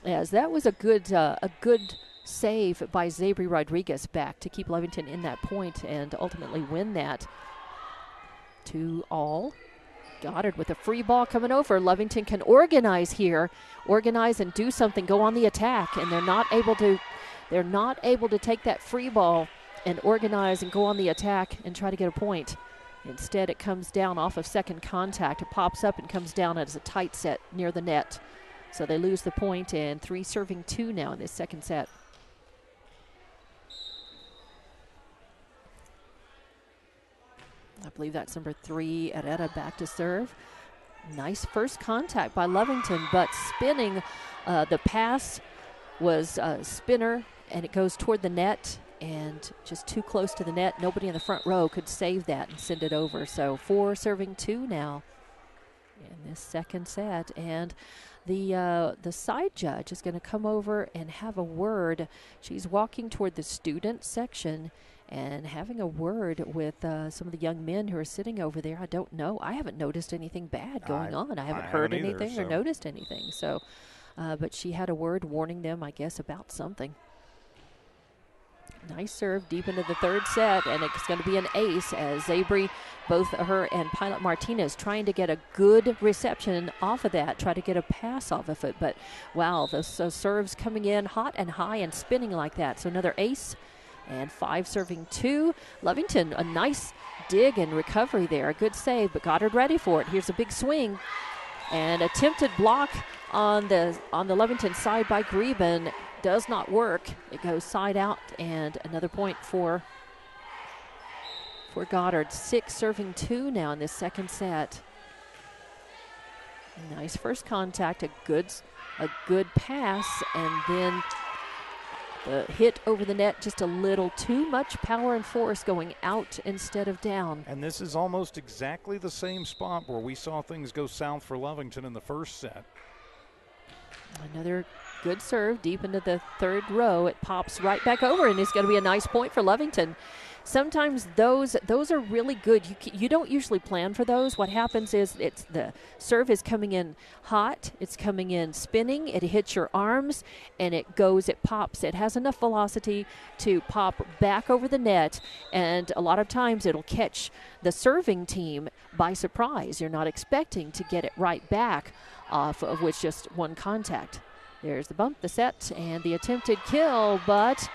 As that was a good save by Zabri Rodriguez back to keep Lovington in that point and ultimately win that 2-all. Goddard with a free ball coming over. Lovington can organize here, organize and do something, go on the attack, and they're not able to take that free ball and organize and go on the attack and try to get a point. Instead, it comes down off of second contact. It pops up and comes down as a tight set near the net. So they lose the point, and 3-2 now in this second set. I believe that's number 3, Herrera back to serve. Nice first contact by Lovington, but spinning. The pass was spinner, and it goes toward the net, and just too close to the net. Nobody in the front row could save that and send it over. So 4-2 now in this second set. And the side judge is going to come over and have a word. She's walking toward the student section and having a word with some of the young men who are sitting over there. I don't know. I haven't noticed anything bad going on. I haven't heard anything or noticed anything. So, but she had a word warning them, I guess, about something. Nice serve deep into the third set, and it's going to be an ace as Zabri, both her and Pilot Martinez, trying to get a good reception off of that, try to get a pass off of it. But, wow, those serves coming in hot and high and spinning like that. So another ace. And 5-2. Lovington, a nice dig and recovery there. A good save, but Goddard ready for it. Here's a big swing. And attempted block on the Lovington side by Greben does not work. It goes side out, and another point for Goddard. 6-2 now in this second set. Nice first contact, a good pass, and then the hit over the net, just a little too much power and force going out instead of down. And this is almost exactly the same spot where we saw things go south for Lovington in the first set. Another good serve deep into the third row. It pops right back over, and it's going to be a nice point for Lovington. Sometimes those are really good. You don't usually plan for those. What happens is the serve is coming in hot. It's coming in spinning. It hits your arms, and it pops. It has enough velocity to pop back over the net, and a lot of times it'll catch the serving team by surprise. You're not expecting to get it right back off of with just one contact. There's the bump, the set, and the attempted kill, but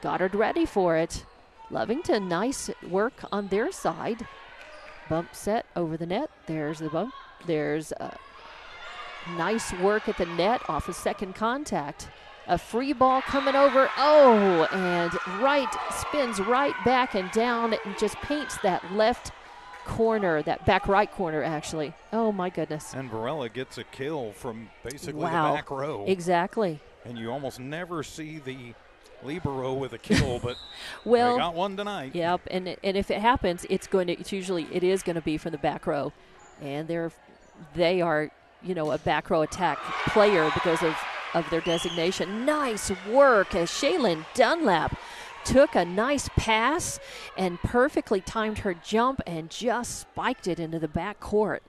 Goddard ready for it. Lovington, nice work on their side. Bump set over the net. There's the bump. There's nice work at the net off a second contact. A free ball coming over. Oh, and spins right back and down and just paints that left corner, that back right corner, actually. Oh, my goodness. And Varela gets a kill from basically Wow. the back row. Exactly. And you almost never see the libero with a kill, but well, they got one tonight. Yep, and if it happens, it is going to be from the back row. And they are, a back row attack player because of their designation. Nice work as Shaylin Dunlap took a nice pass and perfectly timed her jump and just spiked it into the back court.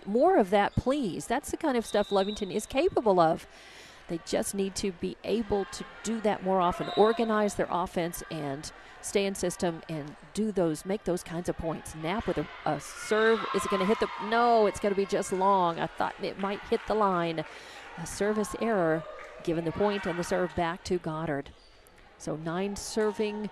More of that, please. That's the kind of stuff Lovington is capable of. They just need to be able to do that more often, organize their offense and stay in system and make those kinds of points. Knapp with a serve. Is it going to hit no, it's going to be just long. I thought it might hit the line. A service error, giving the point and the serve back to Goddard. So 9 serving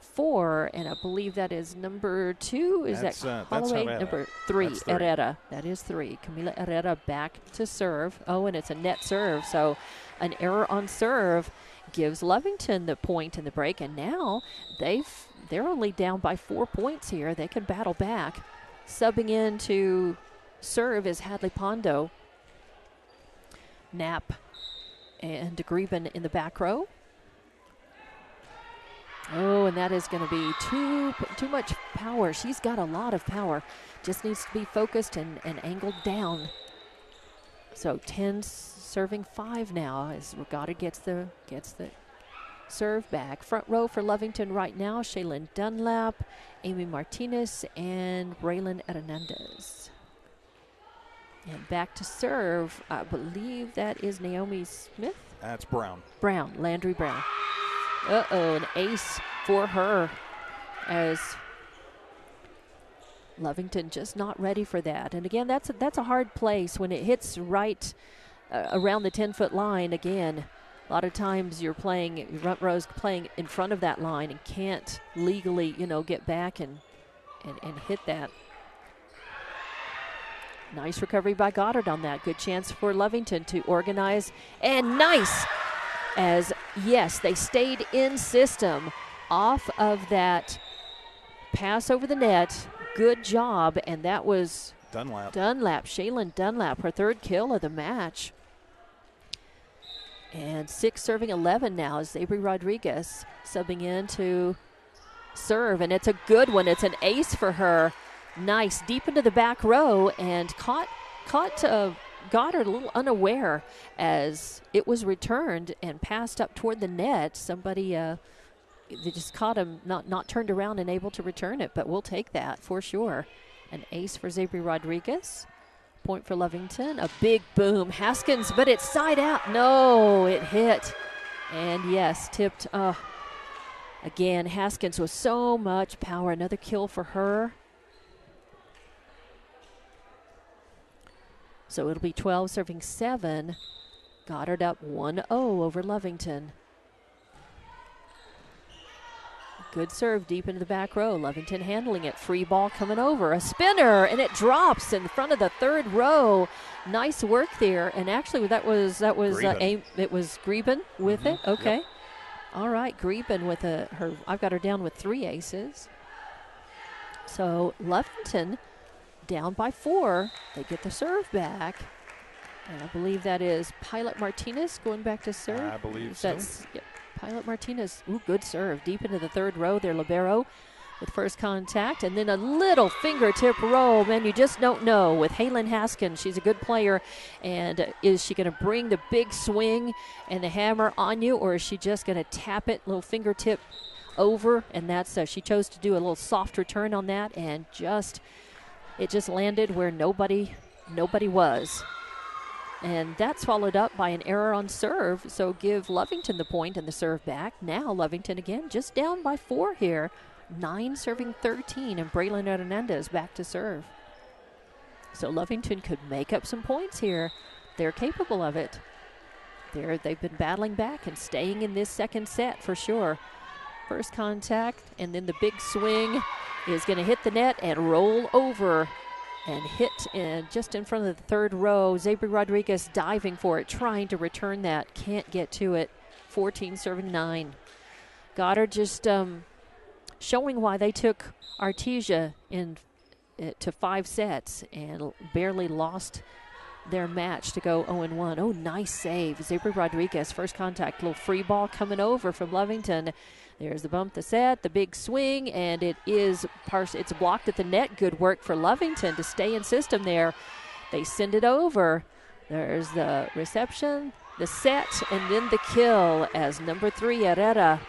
4, and I believe that is number 2. Is that Holloway? Number 3, Herrera. That is 3. Camila Herrera back to serve. Oh, and it's a net serve. So an error on serve gives Lovington the point in the break, and now they're only down by 4 points here. They can battle back. Subbing in to serve is Hadley Pondo. Knapp and Greben in the back row. Oh, and that is going to be too much power. She's got a lot of power. Just needs to be focused and angled down. So 10 serving 5 now as Goddard gets the serve back. Front row for Lovington right now, Shaylin Dunlap, Amy Martinez, and Braylon Hernandez. And back to serve, I believe that is Naomi Smith. That's Brown. Landry Brown. Uh-oh, an ace for her as Lovington just not ready for that. And again, that's a hard place when it hits right around the 10-foot line. Again, a lot of times your front row's playing in front of that line and can't legally, get back and hit that. Nice recovery by Goddard on that. Good chance for Lovington to organize. And nice! As, yes, they stayed in system off of that pass over the net. Good job. And that was Dunlap. Shaylin Dunlap, her 3rd kill of the match. And 6 serving 11 now is Avery Rodriguez subbing in to serve. And it's a good one. It's an ace for her. Nice, deep into the back row, and caught Goddard a little unaware as it was returned and passed up toward the net. Somebody, they just caught him not turned around and able to return it, but we'll take that for sure. An ace for Zabri Rodriguez. Point for Lovington. A big boom. Haskins, but it's side out. No, it hit. And yes, tipped. Again, Haskins with so much power. Another kill for her. So it'll be 12 serving 7. Goddard up 1-0 over Lovington. Good serve deep into the back row. Lovington handling it. Free ball coming over. A spinner, and it drops in front of the 3rd row. Nice work there. And actually, that was it was Greben with it. Okay. Yep. All right, Greben with her. I've got her down with 3 aces. So Lovington down by 4. They get the serve back. And I believe that is Pilot Martinez going back to serve. I believe so. Yep, Pilot Martinez. Ooh, good serve. Deep into the 3rd row there, libero with first contact. And then a little fingertip roll. Man, you just don't know with Halen Haskins. She's a good player. And is she going to bring the big swing and the hammer on you, or is she just going to tap it, little fingertip over? And that's she chose to do a little soft return on that, and it just landed where nobody was. And that's followed up by an error on serve, so give Lovington the point and the serve back. Now Lovington again just down by 4 here. 9 serving 13, and Braylon Hernandez back to serve. So Lovington could make up some points here. They're capable of it. They've been battling back and staying in this second set for sure. First contact, and then the big swing is going to hit the net and roll over and hit just in front of the third row. Zabri Rodriguez diving for it, trying to return that. Can't get to it. 14 serving 9. Goddard just showing why they took Artesia to 5 sets and barely lost their match to go 0-1. Oh, nice save. Zabri Rodriguez, first contact, little free ball coming over from Lovington. There's the bump, the set, the big swing, and it's blocked at the net. Good work for Lovington to stay in system there. They send it over. There's the reception, the set, and then the kill as number 3, Herrera,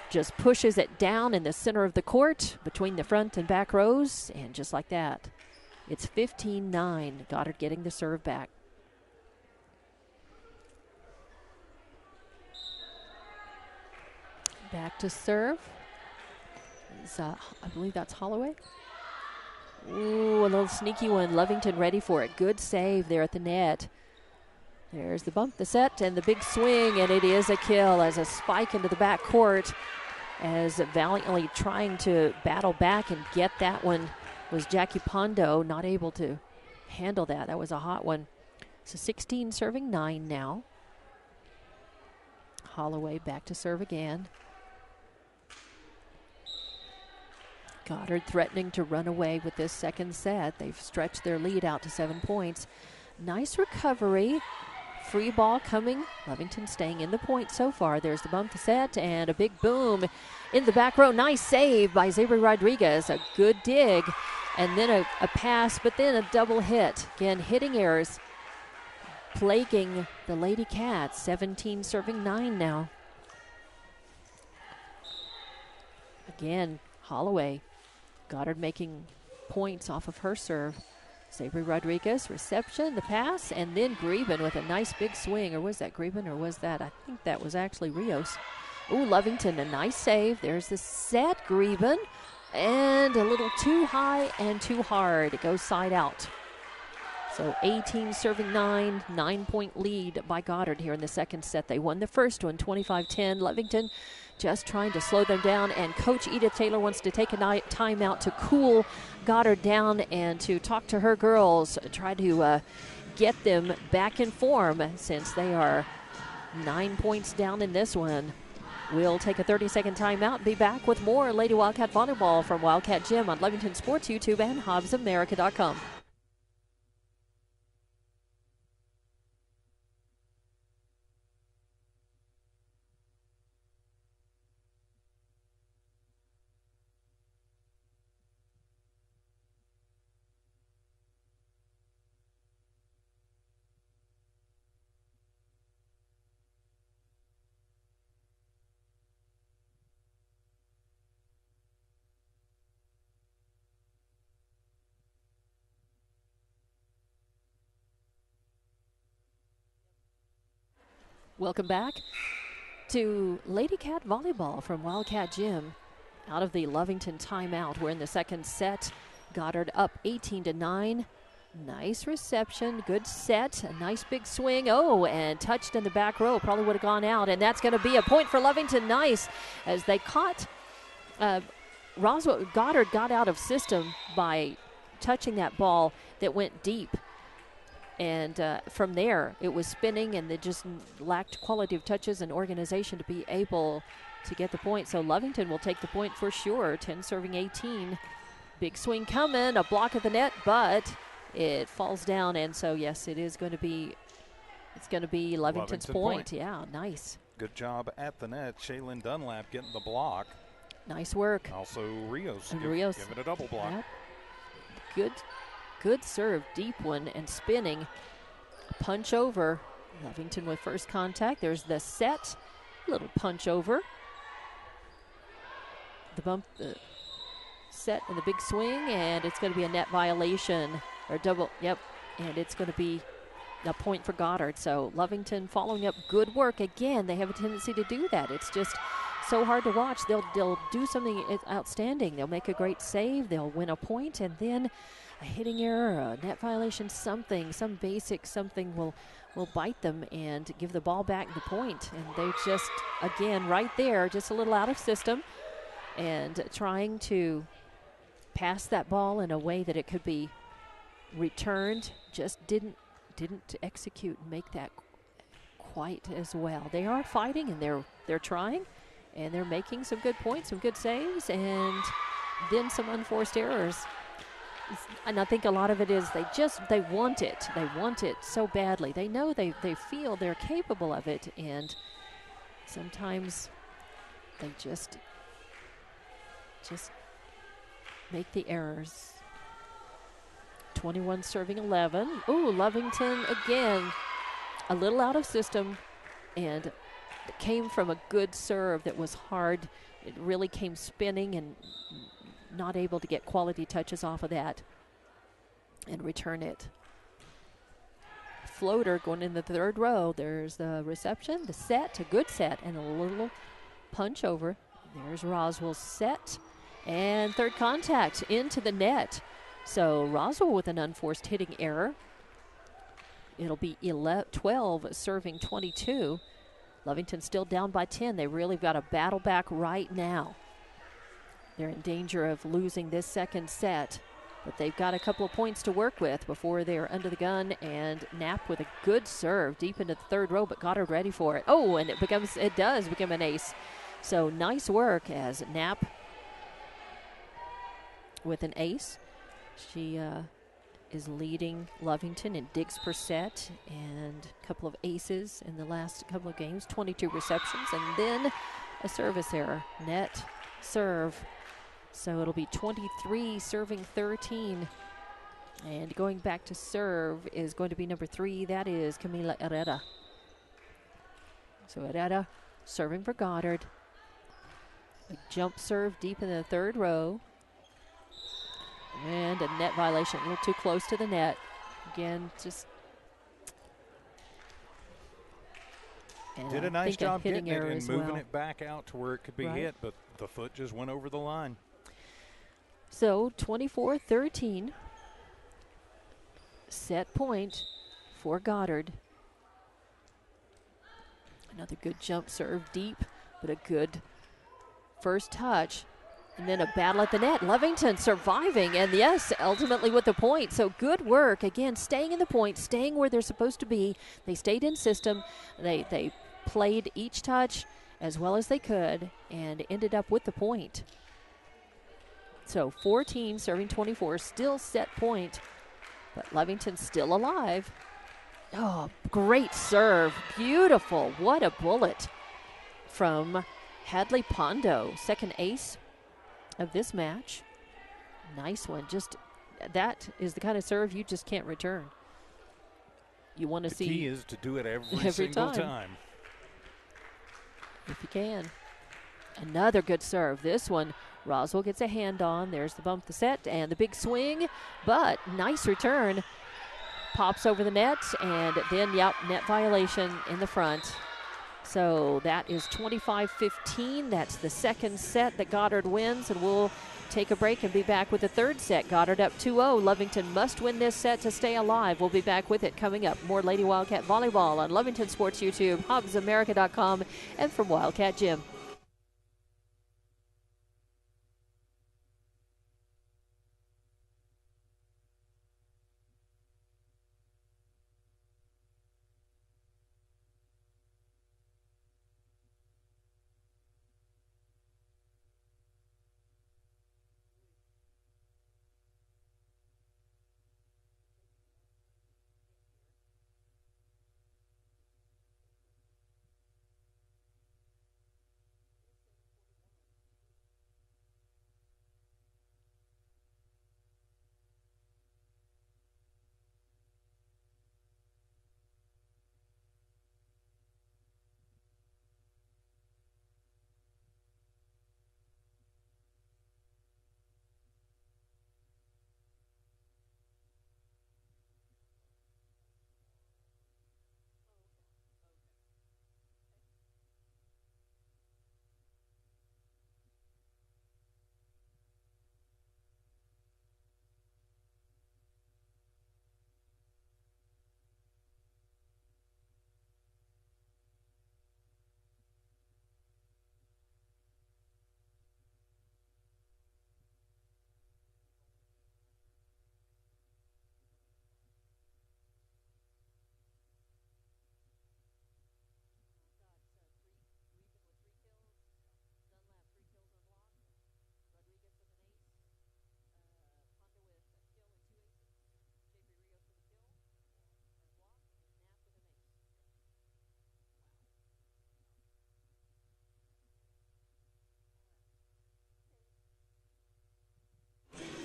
just pushes it down in the center of the court between the front and back rows, and just like that, it's 15-9. Goddard getting the serve back. Back to serve. I believe that's Holloway. Ooh, a little sneaky one. Lovington ready for it. Good save there at the net. There's the bump, the set, and the big swing, and it is a kill as a spike into the back court as valiantly trying to battle back and get that one was Jackie Pondo, not able to handle that. That was a hot one. So 16 serving 9 now. Holloway back to serve again. Goddard threatening to run away with this second set. They've stretched their lead out to 7 points. Nice recovery. Free ball coming. Lovington staying in the point so far. There's the bump, the set, and a big boom in the back row. Nice save by Zabri Rodriguez. A good dig. And then a pass, but then a double hit. Again, hitting errors plaguing the Lady Cats. 17 serving 9 now. Again, Holloway. Goddard making points off of her serve. Zabri Rodriguez, reception, the pass, and then Greben with a nice big swing. Or was that Greben, or was that, I think that was actually Rios. Ooh, Lovington, a nice save. There's the set, Greben, and a little too high and too hard. It goes side out. So 18 serving 9, 9-point lead by Goddard here in the second set. They won the first one, 25-10. Lovington just trying to slow them down, and Coach Edith Taylor wants to take a timeout to cool Goddard down and to talk to her girls, try to get them back in form since they are 9 points down in this one. We'll take a 30-second timeout and be back with more Lady Wildcat Volleyball from Wildcat Gym on Lovington Sports YouTube and HobbsAmerica.com. Welcome back to Lady Cat Volleyball from Wildcat Gym. Out of the Lovington timeout, we're in the second set. Goddard up 18-9. Nice reception, good set, a nice big swing. Oh, and touched in the back row, probably would have gone out, and that's going to be a point for Lovington. Nice, as they caught Roswell. Goddard got out of system by touching that ball that went deep. And from there, it was spinning, and they just lacked quality of touches and organization to be able to get the point. So Lovington will take the point for sure. 10 serving 18. Big swing coming, a block at the net, but it falls down. And so, yes, it's going to be Lovington's point. Yeah, nice. Good job at the net. Shaylin Dunlap getting the block. Nice work. Also Rios. Rios. Give it a double block. Yep. Good serve, deep one, and spinning. Punch over. Lovington with first contact. There's the set. Little punch over. The bump, the set, and the big swing, and it's going to be a net violation. Or double, yep. And it's going to be a point for Goddard. So Lovington following up good work. Again, they have a tendency to do that. It's just so hard to watch. They'll do something outstanding. They'll make a great save. They'll win a point, and then a hitting error, a net violation, something, some basic something will bite them and give the ball back the point. And they just, again, right there, just a little out of system and trying to pass that ball in a way that it could be returned, just didn't execute and make that quite as well. They are fighting and they're trying and they're making some good points, some good saves, and then some unforced errors. And I think a lot of it is they want it. They want it so badly. They know they feel they're capable of it, and sometimes they just make the errors. 21 serving 11. Ooh, Lovington again, a little out of system, and it came from a good serve that was hard. It really came spinning and not able to get quality touches off of that and return it. Floater going in the third row. There's the reception, the set, a good set, and a little punch over. There's Roswell's set, and third contact into the net. So Roswell with an unforced hitting error. It'll be 12 serving 22. Lovington still down by 10. They really got to battle back right now. They're in danger of losing this second set, but they've got a couple of points to work with before they're under the gun. And Knapp with a good serve deep into the third row, but Goddard ready for it. Oh, and it does become an ace. So nice work as Knapp with an ace. She is leading Lovington in digs per set and a couple of aces in the last couple of games, 22 receptions, and then a service error, net serve. So it'll be 23 serving 13. And going back to serve is going to be number 3. That is Camila Herrera. So Herrera serving for Goddard. A jump serve deep in the third row. And a net violation, a little too close to the net. Again, just did a nice job getting it and moving it back out to where it could be hit, but the foot just went over the line. So 24-13, set point for Goddard. Another good jump serve, deep, but a good first touch. And then a battle at the net. Lovington surviving, and yes, ultimately with the point. So good work. Again, staying in the point, staying where they're supposed to be. They stayed in system. They played each touch as well as they could and ended up with the point. So 14 serving 24, still set point, but Lovington still alive. Oh, great serve. Beautiful. What a bullet from Hadley Pondo. Second ace of this match. Nice one. Just that is the kind of serve you just can't return. You want to see. The key is to do it every single time. If you can. Another good serve. This one, Roswell gets a hand on. There's the bump, the set, and the big swing. But nice return. Pops over the net, and then, yep, net violation in the front. So that is 25-15. That's the second set that Goddard wins, and we'll take a break and be back with the third set. Goddard up 2-0. Lovington must win this set to stay alive. We'll be back with it coming up. More Lady Wildcat Volleyball on Lovington Sports YouTube, HobbsAmerica.com, and from Wildcat Gym.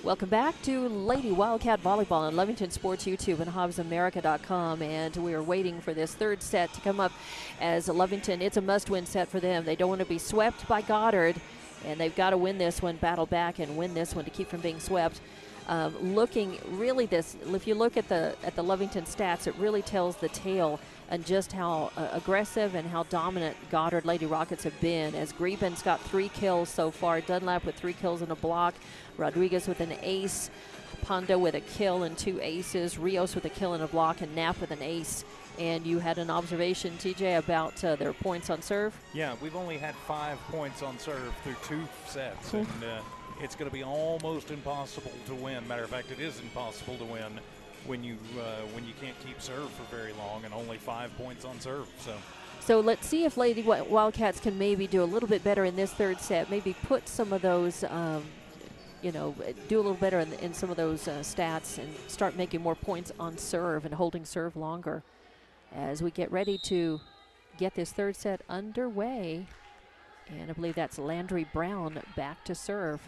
Welcome back to Lady Wildcat Volleyball on Lovington Sports YouTube and HobbsAmerica.com. And we are waiting for this third set to come up as Lovington, it's a must-win set for them. They don't want to be swept by Goddard, and they've got to win this one, battle back and win this one to keep from being swept. Looking really this, if you look at the Lovington stats, it really tells the tale and just how aggressive and how dominant Goddard Lady Rockets have been, as Greben's got 3 kills so far, Dunlap with 3 kills and a block, Rodriguez with an ace, Pondo with a kill and 2 aces, Rios with a kill and a block, and Knapp with an ace. And you had an observation, TJ, about their points on serve? Yeah, we've only had 5 points on serve through 2 sets, and it's going to be almost impossible to win. Matter of fact, it is impossible to win when you can't keep serve for very long, and only 5 points on serve. So let's see if Lady Wildcats can maybe do a little bit better in this third set. Maybe put some of those, do a little better in some of those stats and start making more points on serve and holding serve longer. As we get ready to get this third set underway, and I believe that's Landry Brown back to serve.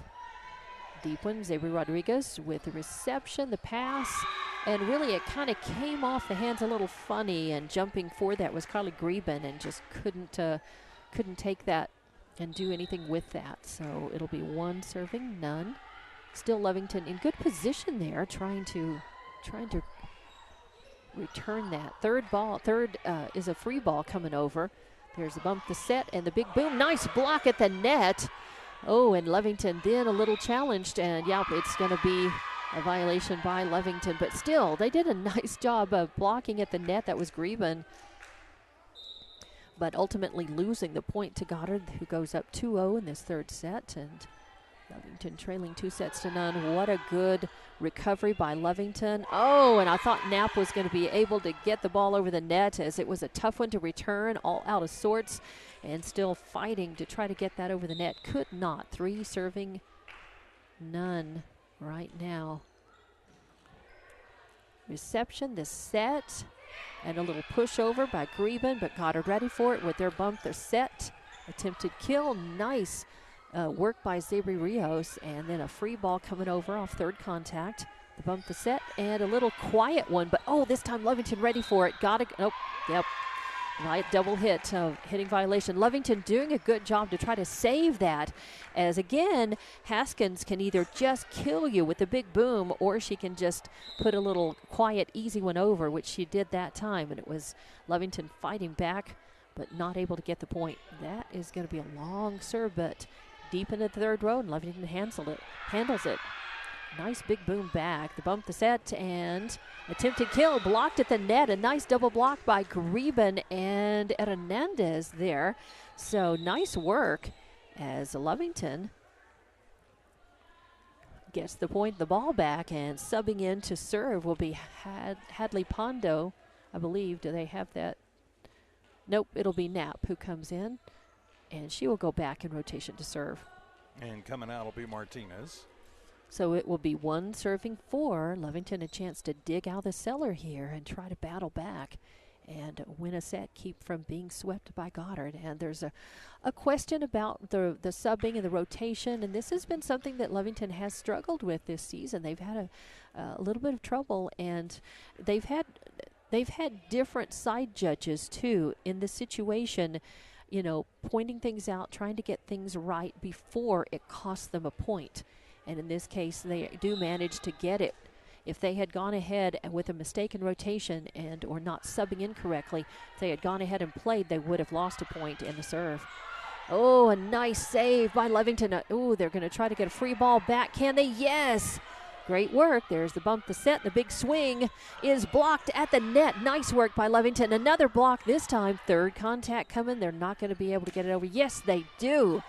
Deep one, Xavier Rodriguez with the reception, the pass, and really it kind of came off the hands a little funny, and jumping for that was Carly Greben, and just couldn't take that and do anything with that. So it'll be 1 serving, none. Still Lovington in good position there, trying to return that. Third is a free ball coming over. There's the bump, the set, and the big boom. Nice block at the net. Oh, and Lovington then a little challenged, and yep, it's going to be a violation by Lovington. But still, they did a nice job of blocking at the net. That was Greben. But ultimately losing the point to Goddard, who goes up 2-0 in this third set, and Lovington trailing 2-0. What a good recovery by Lovington. Oh, and I thought Knapp was going to be able to get the ball over the net, as it was a tough one to return, all out of sorts, and still fighting to try to get that over the net. Could not. 3 serving, none right now. Reception, the set, and a little pushover by Greben, but Goddard ready for it with their bump, their set. Attempted kill, nice. Work by Xavier Rios, and then a free ball coming over off third contact. The bump, the set, and a little quiet one, but oh, this time Lovington ready for it. Got it. Nope. Yep. Double hit, hitting violation. Lovington doing a good job to try to save that, as again, Haskins can either just kill you with the big boom, or she can just put a little quiet, easy one over, which she did that time, and it was Lovington fighting back, but not able to get the point. That is going to be a long serve, but deep into the third row, and Lovington handles it. Nice big boom back. The bump, the set, and attempted kill. Blocked at the net. A nice double block by Greben and Hernandez there. So nice work as Lovington gets the point, the ball back, and subbing in to serve will be Hadley Pondo, I believe. Do they have that? Nope, it'll be Knapp who comes in, and she will go back in rotation to serve. And coming out will be Martinez. So it will be 1 serving 4. Lovington a chance to dig out the cellar here and try to battle back and win a set, keep from being swept by Goddard. And there's a question about the subbing and the rotation, and this has been something that Lovington has struggled with this season. They've had a little bit of trouble, and they've had different side judges too in the situation, pointing things out, trying to get things right before it costs them a point. And in this case, they do manage to get it. If they had gone ahead with a mistaken rotation or not subbing incorrectly, if they had gone ahead and played, they would have lost a point in the serve. Oh, a nice save by Lovington. Oh, they're going to try to get a free ball back. Can they? Yes. Great work. There's the bump, the set. The big swing is blocked at the net. Nice work by Lovington. Another block this time. Third contact coming. They're not going to be able to get it over. Yes, they do.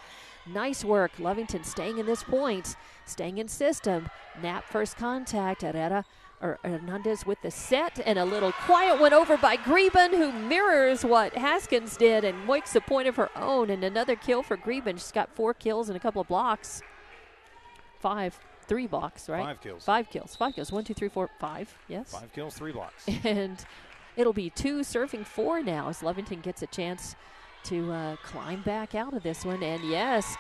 Nice work. Lovington staying in this point, staying in system. Knapp first contact. Hernandez with the set, and a little quiet one over by Greben, who mirrors what Haskins did and makes a point of her own. And another kill for Greben. She's got 4 kills and a couple of blocks. 3 blocks, right? 5 kills. 5 kills. 5 kills. 1, 2, 3, 4, 5. Yes. 5 kills, 3 blocks. And it'll be 2 serving 4 now as Lovington gets a chance to climb back out of this one. And yes,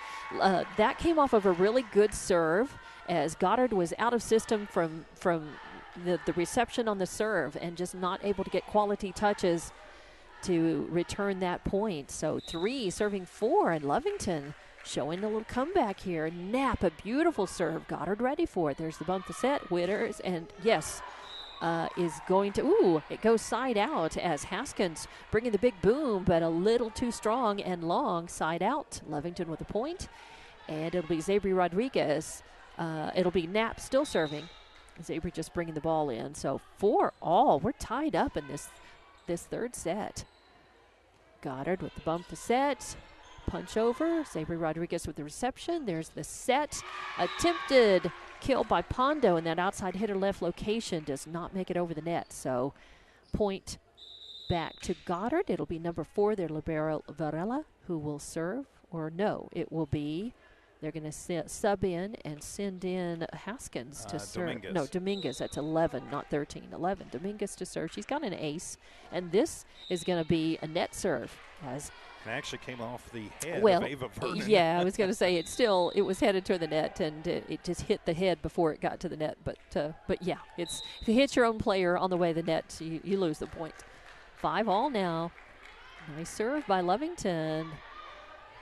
that came off of a really good serve, as Goddard was out of system from the reception on the serve and just not able to get quality touches to return that point. So 3 serving 4, and Lovington showing a little comeback here. Knapp, a beautiful serve. Goddard ready for it. There's the bump to set. Witters, and yes, is going to, it goes side out as Haskins bringing the big boom, but a little too strong and long. Side out. Lovington with a point. And it'll be Zabri Rodriguez. It'll be Knapp still serving. Zabri just bringing the ball in. So 4-all. We're tied up in this third set. Goddard with the bump to set. Punch over. Zabri Rodriguez with the reception. There's the set. Attempted kill by Pondo, and that outside hitter left location does not make it over the net. So point back to Goddard. It'll be number 4 there, Libero Varela, who will serve. Or no, it will be, they're going to sub in and send in Haskins to serve. Dominguez. No, Dominguez. That's 11, not 13. 11. Dominguez to serve. She's got an ace, and this is going to be a net serve. As it actually came off the head well, of Ava Vernon. yeah, I was going to say it was headed toward the net, and it just hit the head before it got to the net. But yeah, it's if you hit your own player on the way to the net, you lose the point. 5-all now. Nice serve by Lovington.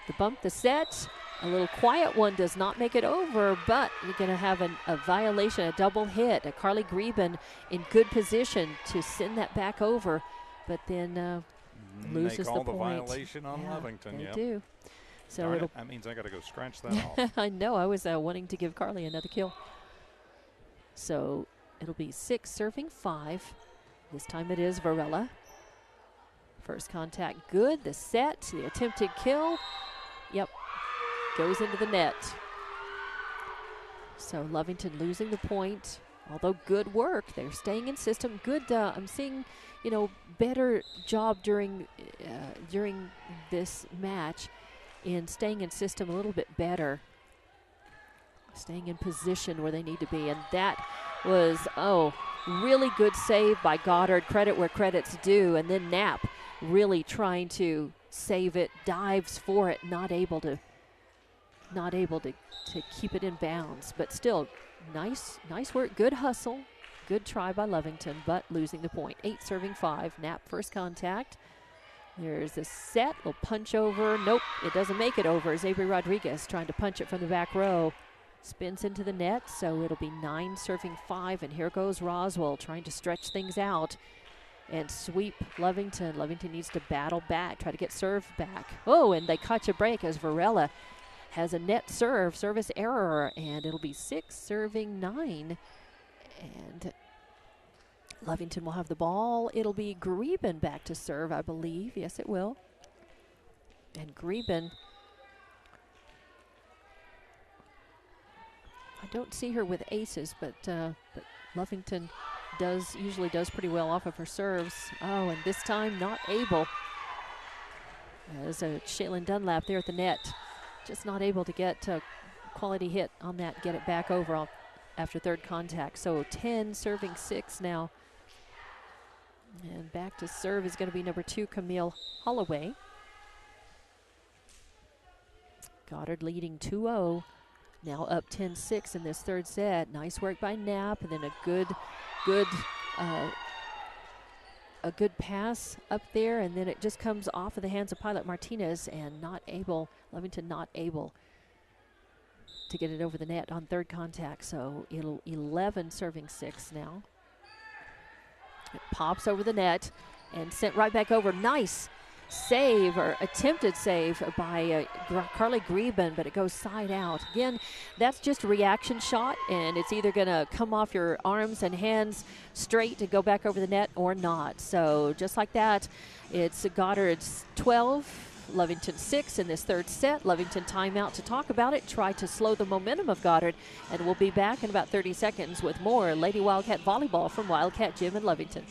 The bump, the set. A little quiet one does not make it over, but you're going to have a violation, a double hit. Carly Greben in good position to send that back over, but then loses they call the point. The violation on Lovington. They do. So that means I got to go scratch that off. I know. I was wanting to give Carly another kill. So it'll be 6 serving 5. This time it is Varela. First contact good. The set, the attempted kill. Yep. Goes into the net. So Lovington losing the point. Although good work, they're staying in system. Good. I'm seeing, better job during this match in staying in system a little bit better. Staying in position where they need to be, and that was really good save by Goddard. Credit where credit's due, and then Knapp really trying to save it, dives for it, not able to keep it in bounds, but still nice work, good hustle, good try by Lovington, but losing the point. 8 serving 5. Knapp first contact. There's a set, little punch over. Nope, it doesn't make it over. Zabri Rodriguez trying to punch it from the back row. Spins into the net, so it'll be 9 serving 5, and here goes Roswell trying to stretch things out and sweep Lovington. Lovington needs to battle back, try to get serve back. Oh, and they catch a break as Varela has a net service error, and it'll be 6 serving 9. And Lovington will have the ball. It'll be Greben back to serve, I believe. Yes, it will. And Greben, I don't see her with aces, but Lovington usually does pretty well off of her serves. Oh, and this time not able. There's a Shaylin Dunlap there at the net. Just not able to get a quality hit on that, get it back over after third contact. So 10 serving 6 now. And back to serve is going to be number 2, Camille Holloway. Goddard leading 2-0. Now up 10-6 in this third set. Nice work by Knapp, and then a good pass up there, and then it just comes off of the hands of Pilot Martinez, and Lovington not able to get it over the net on third contact. So it'll 11 serving 6 now. It pops over the net and sent right back over. Nice save, or attempted save, by Carly Greben, but it goes side out. Again, that's just a reaction shot, and it's either going to come off your arms and hands straight to go back over the net or not. So just like that, it's Goddard's 12, Lovington 6 in this third set. Lovington timeout to talk about it, try to slow the momentum of Goddard, and we'll be back in about 30 seconds with more Lady Wildcat Volleyball from Wildcat Gym in Lovington.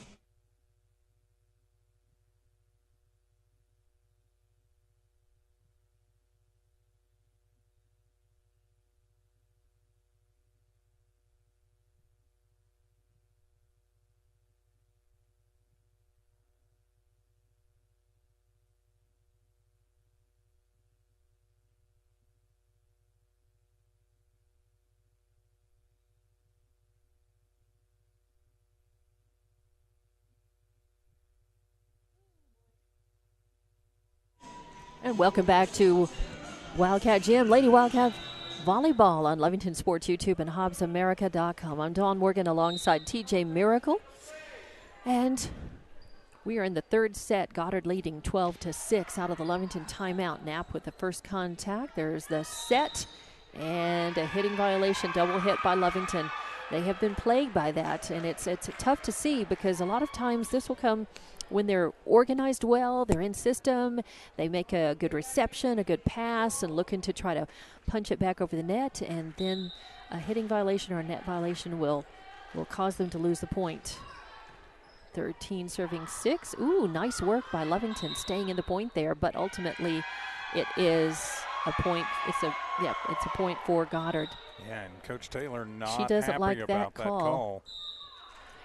And welcome back to Wildcat Gym, Lady Wildcat Volleyball on Lovington Sports YouTube and HobbsAmerica.com. I'm Dawn Morgan alongside TJ Miracle. And we are in the third set. Goddard leading 12-6 out of the Lovington timeout. Knapp with the first contact. There's the set and a hitting violation, double hit by Lovington. They have been plagued by that, and it's tough to see because a lot of times this will come when they're organized well, they're in system, they make a good reception, a good pass, and looking to try to punch it back over the net, and then a hitting violation or a net violation will cause them to lose the point. 13 serving 6. Ooh, nice work by Lovington staying in the point there, but ultimately it is a point. It's a point for Goddard. Yeah, and Coach Taylor not she doesn't happy like about that call.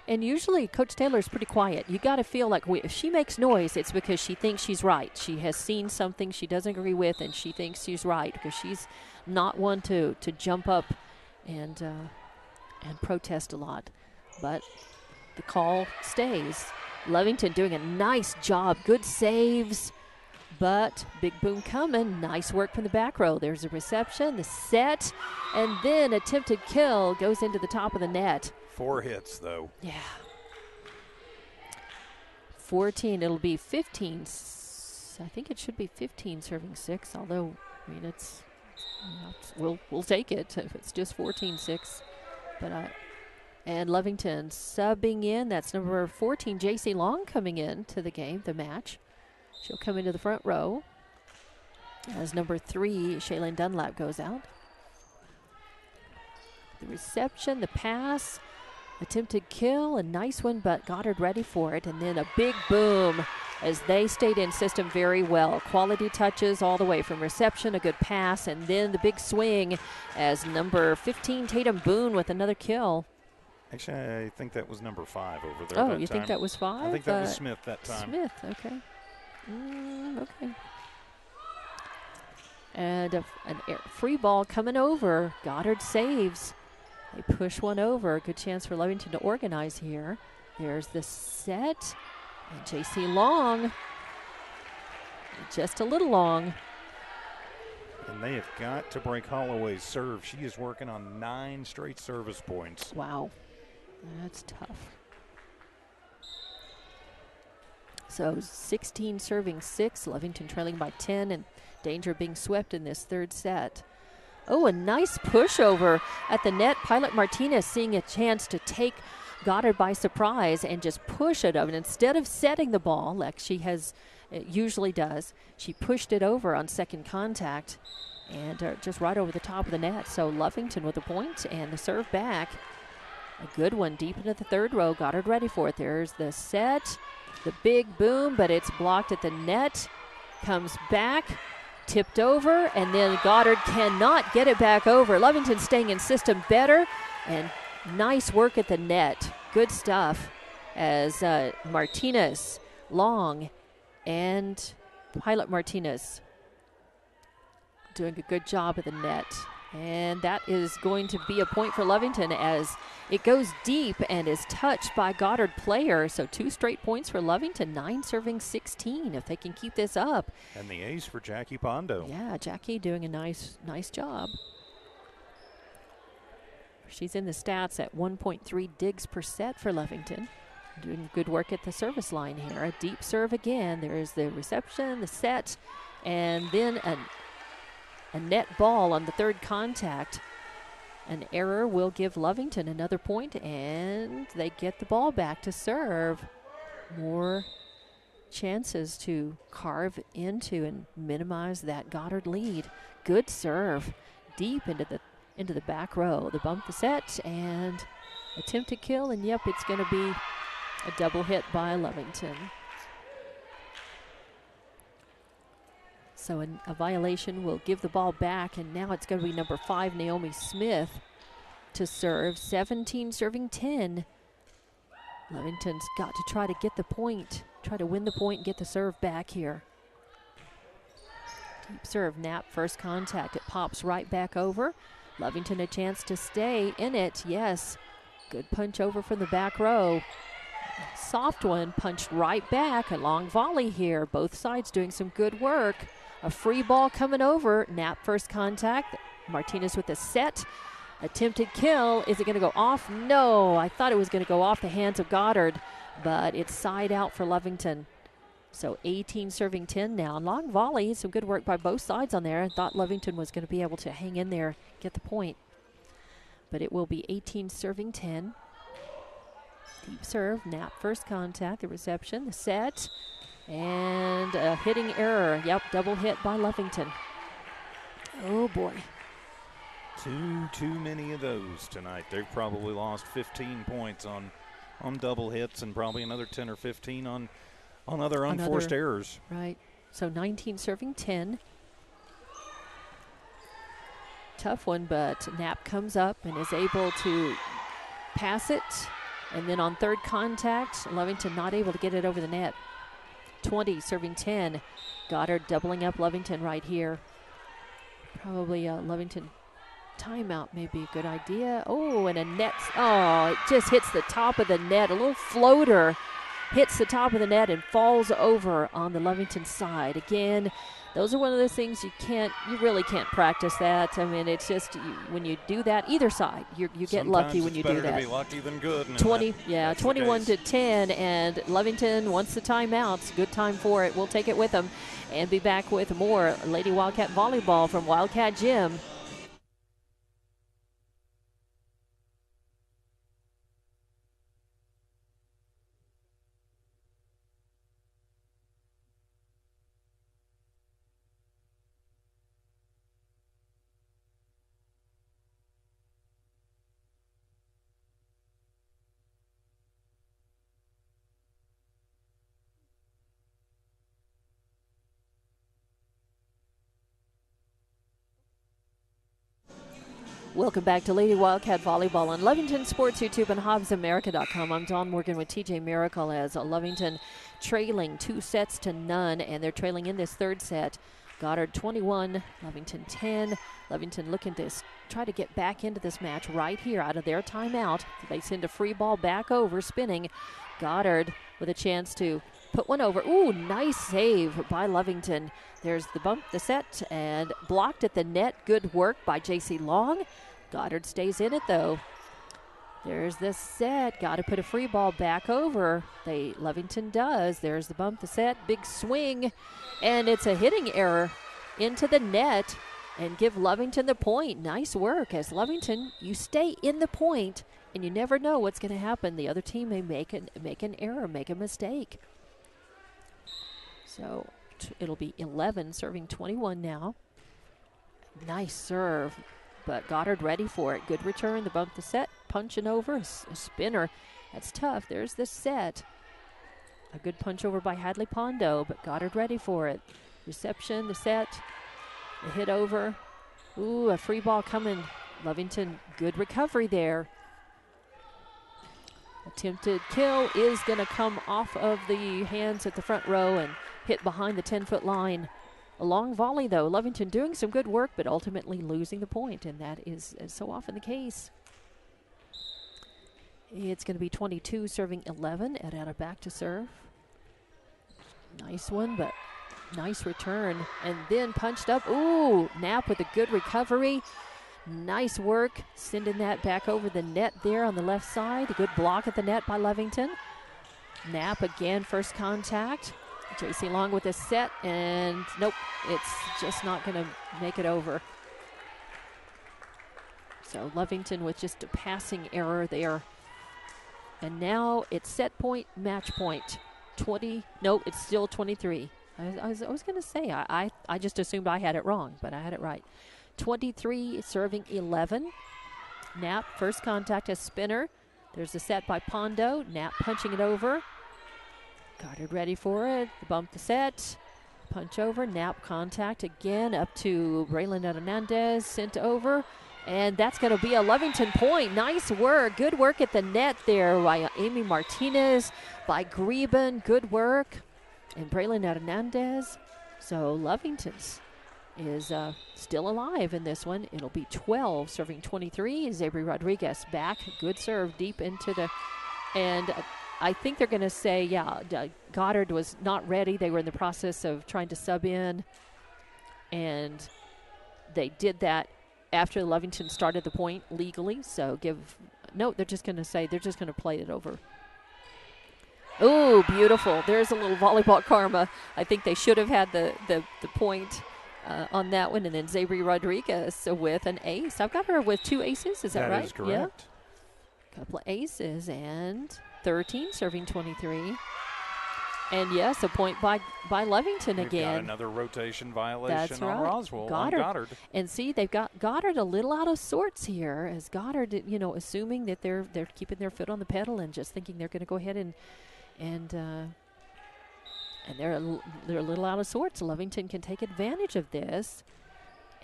And usually Coach Taylor's pretty quiet. You got to feel like if she makes noise, it's because she thinks she's right. She has seen something she doesn't agree with, and she thinks she's right because she's not one to jump up and protest a lot. But the call stays. Lovington doing a nice job. Good saves, but big boom coming. Nice work from the back row. There's a reception, the set, and then attempted kill goes into the top of the net. 4 hits, though. Yeah. 14. It'll be 15. I think it should be 15 serving 6, although, I mean, we'll take it if it's just 14-6. But and Lovington subbing in. That's number 14, J.C. Long, coming in to the game, the match. She'll come into the front row as number 3, Shaylin Dunlap, goes out. The reception, the pass, attempted kill, a nice one, but Goddard ready for it. And then a big boom as they stayed in system very well. Quality touches all the way from reception, a good pass, and then the big swing as number 15, Tatum Boone, with another kill. Actually, I think that was number 5 over there. Oh, you think that was 5? I think that was Smith that time. Smith, okay. Okay. And a free ball coming over. Goddard saves. They push one over. Good chance for Lovington to organize here. There's the set. And J.C. Long. Just a little long. And they have got to break Holloway's serve. She is working on 9 straight service points. Wow. That's tough. So 16 serving 6. Lovington trailing by 10 and danger of being swept in this third set. Oh, a nice pushover at the net. Pilot Martinez seeing a chance to take Goddard by surprise and just push it over. And instead of setting the ball like she usually does, she pushed it over on second contact and just right over the top of the net. So Lovington with a point and the serve back. A good one deep into the third row. Goddard ready for it. There's the set, the big boom, but it's blocked at the net. Comes back. Tipped over, and then Goddard cannot get it back over. Lovington staying in system better, and nice work at the net. Good stuff as Martinez, Long, and Pilot Martinez doing a good job at the net. And that is going to be a point for Lovington as it goes deep and is touched by Goddard player. So 2 straight points for Lovington, 9 serving 16 if they can keep this up. And the ace for Jackie Pondo. Yeah, Jackie doing a nice job. She's in the stats at 1.3 digs per set for Lovington. Doing good work at the service line here. A deep serve again. There's the reception, the set, and then a net ball on the third contact. An error will give Lovington another point, and they get the ball back to serve. More chances to carve into and minimize that Goddard lead. Good serve, deep into the back row. The bump, the set, and attempt to kill, and yep, it's going to be a double hit by Lovington. So a violation will give the ball back, and now it's going to be number 5, Naomi Smith, to serve. 17 serving 10. Lovington's got to try to get the point, try to win the point and get the serve back here. Deep serve, Knapp, first contact. It pops right back over. Lovington a chance to stay in it, yes. Good punch over from the back row. Soft one punched right back. A long volley here. Both sides doing some good work. A free ball coming over. Knapp first contact. Martinez with a set. Attempted kill. Is it going to go off? No. I thought it was going to go off the hands of Goddard, but it's side out for Lovington. So 18 serving 10 now. Long volley. Some good work by both sides on there. I thought Lovington was going to be able to hang in there, get the point. But it will be 18 serving 10. Deep serve. Knapp first contact. The reception. The set. And a hitting error. Yep, double hit by Lovington. Oh, boy. Too many of those tonight. They've probably lost 15 points on double hits and probably another 10 or 15 on other unforced errors. Right. So 19 serving 10. Tough one, but Knapp comes up and is able to pass it. And then on third contact, Lovington not able to get it over the net. 20 serving 10. Goddard doubling up Lovington right here. Probably Lovington timeout may be a good idea. Oh, and a net. Oh, it just hits the top of the net. A little floater hits the top of the net and falls over on the Lovington side. Again, those are one of those things you really can't practice that. I mean, it's just when you do that, either side, you get lucky when you do that. Better to be lucky than good. 21 to 10, and Lovington wants the timeouts. Good time for it. We'll take it with them and be back with more Lady Wildcat Volleyball from Wildcat Gym. Welcome back to Lady Wildcat Volleyball on Lovington Sports YouTube and HobbsAmerica.com. I'm Dawn Morgan with TJ Miracle as Lovington trailing 2-0, and they're trailing in this third set. Goddard 21, Lovington 10. Lovington looking to try to get back into this match right here out of their timeout. They send a free ball back over, spinning. Goddard with a chance to put one over. Ooh, nice save by Lovington. There's the bump, the set, and blocked at the net. Good work by J.C. Long. Goddard stays in it, though. There's the set. Got to put a free ball back over. Lovington does. There's the bump, the set, big swing, and it's a hitting error into the net and give Lovington the point. Nice work. As Lovington, you stay in the point, and you never know what's going to happen. The other team may make an error, make a mistake. So it'll be 11 serving 21 now. Nice serve, but Goddard ready for it. Good return, the bump, the set, punching over, a spinner. That's tough. There's the set. A good punch over by Hadley Pondo, but Goddard ready for it. Reception, the set, the hit over. Ooh, a free ball coming. Lovington, good recovery there. Attempted kill is going to come off of the hands at the front row and hit behind the 10-foot line. A long volley, though. Lovington doing some good work, but ultimately losing the point, and that is so often the case. It's going to be 22 serving 11. Adada back to serve. Nice one, but nice return. And then punched up. Ooh, Knapp with a good recovery. Nice work, sending that back over the net there on the left side. A good block at the net by Lovington. Knapp again, first contact. J.C. Long with a set, and nope, it's just not going to make it over. So Lovington with just a passing error there. And now it's set point, match point. 20, nope, it's still 23. I was going to say, I just assumed I had it wrong, but I had it right. 23 serving 11. Knapp, first contact as spinner. There's a set by Pondo. Knapp punching it over. Goddard ready for it. The bump, the set. Punch over. Knapp contact again up to Braylon Hernandez. Sent over. And that's going to be a Lovington point. Nice work. Good work at the net there by Amy Martinez, by Greben. Good work. And Braylon Hernandez. So Lovington's is still alive in this one. It'll be 12 serving 23. Zabri Rodriguez back. Good serve deep into the, and I think they're going to say, Goddard was not ready. They were in the process of trying to sub in, and they did that after Lovington started the point legally. So they're just going to say they're just going to play it over. Oh, beautiful. There's a little volleyball karma. I think they should have had the point on that one. And then Zabri Rodriguez with an ace. I've got her with 2 aces. Is that right? That is correct. Yeah. Couple of aces and 13, serving 23. And yes, a point by Lovington again. Got another rotation violation. That's right. On Roswell. Goddard. And see, they've got Goddard a little out of sorts here, as Goddard, assuming that they're keeping their foot on the pedal and just thinking they're going to go ahead and they're a little out of sorts. Lovington can take advantage of this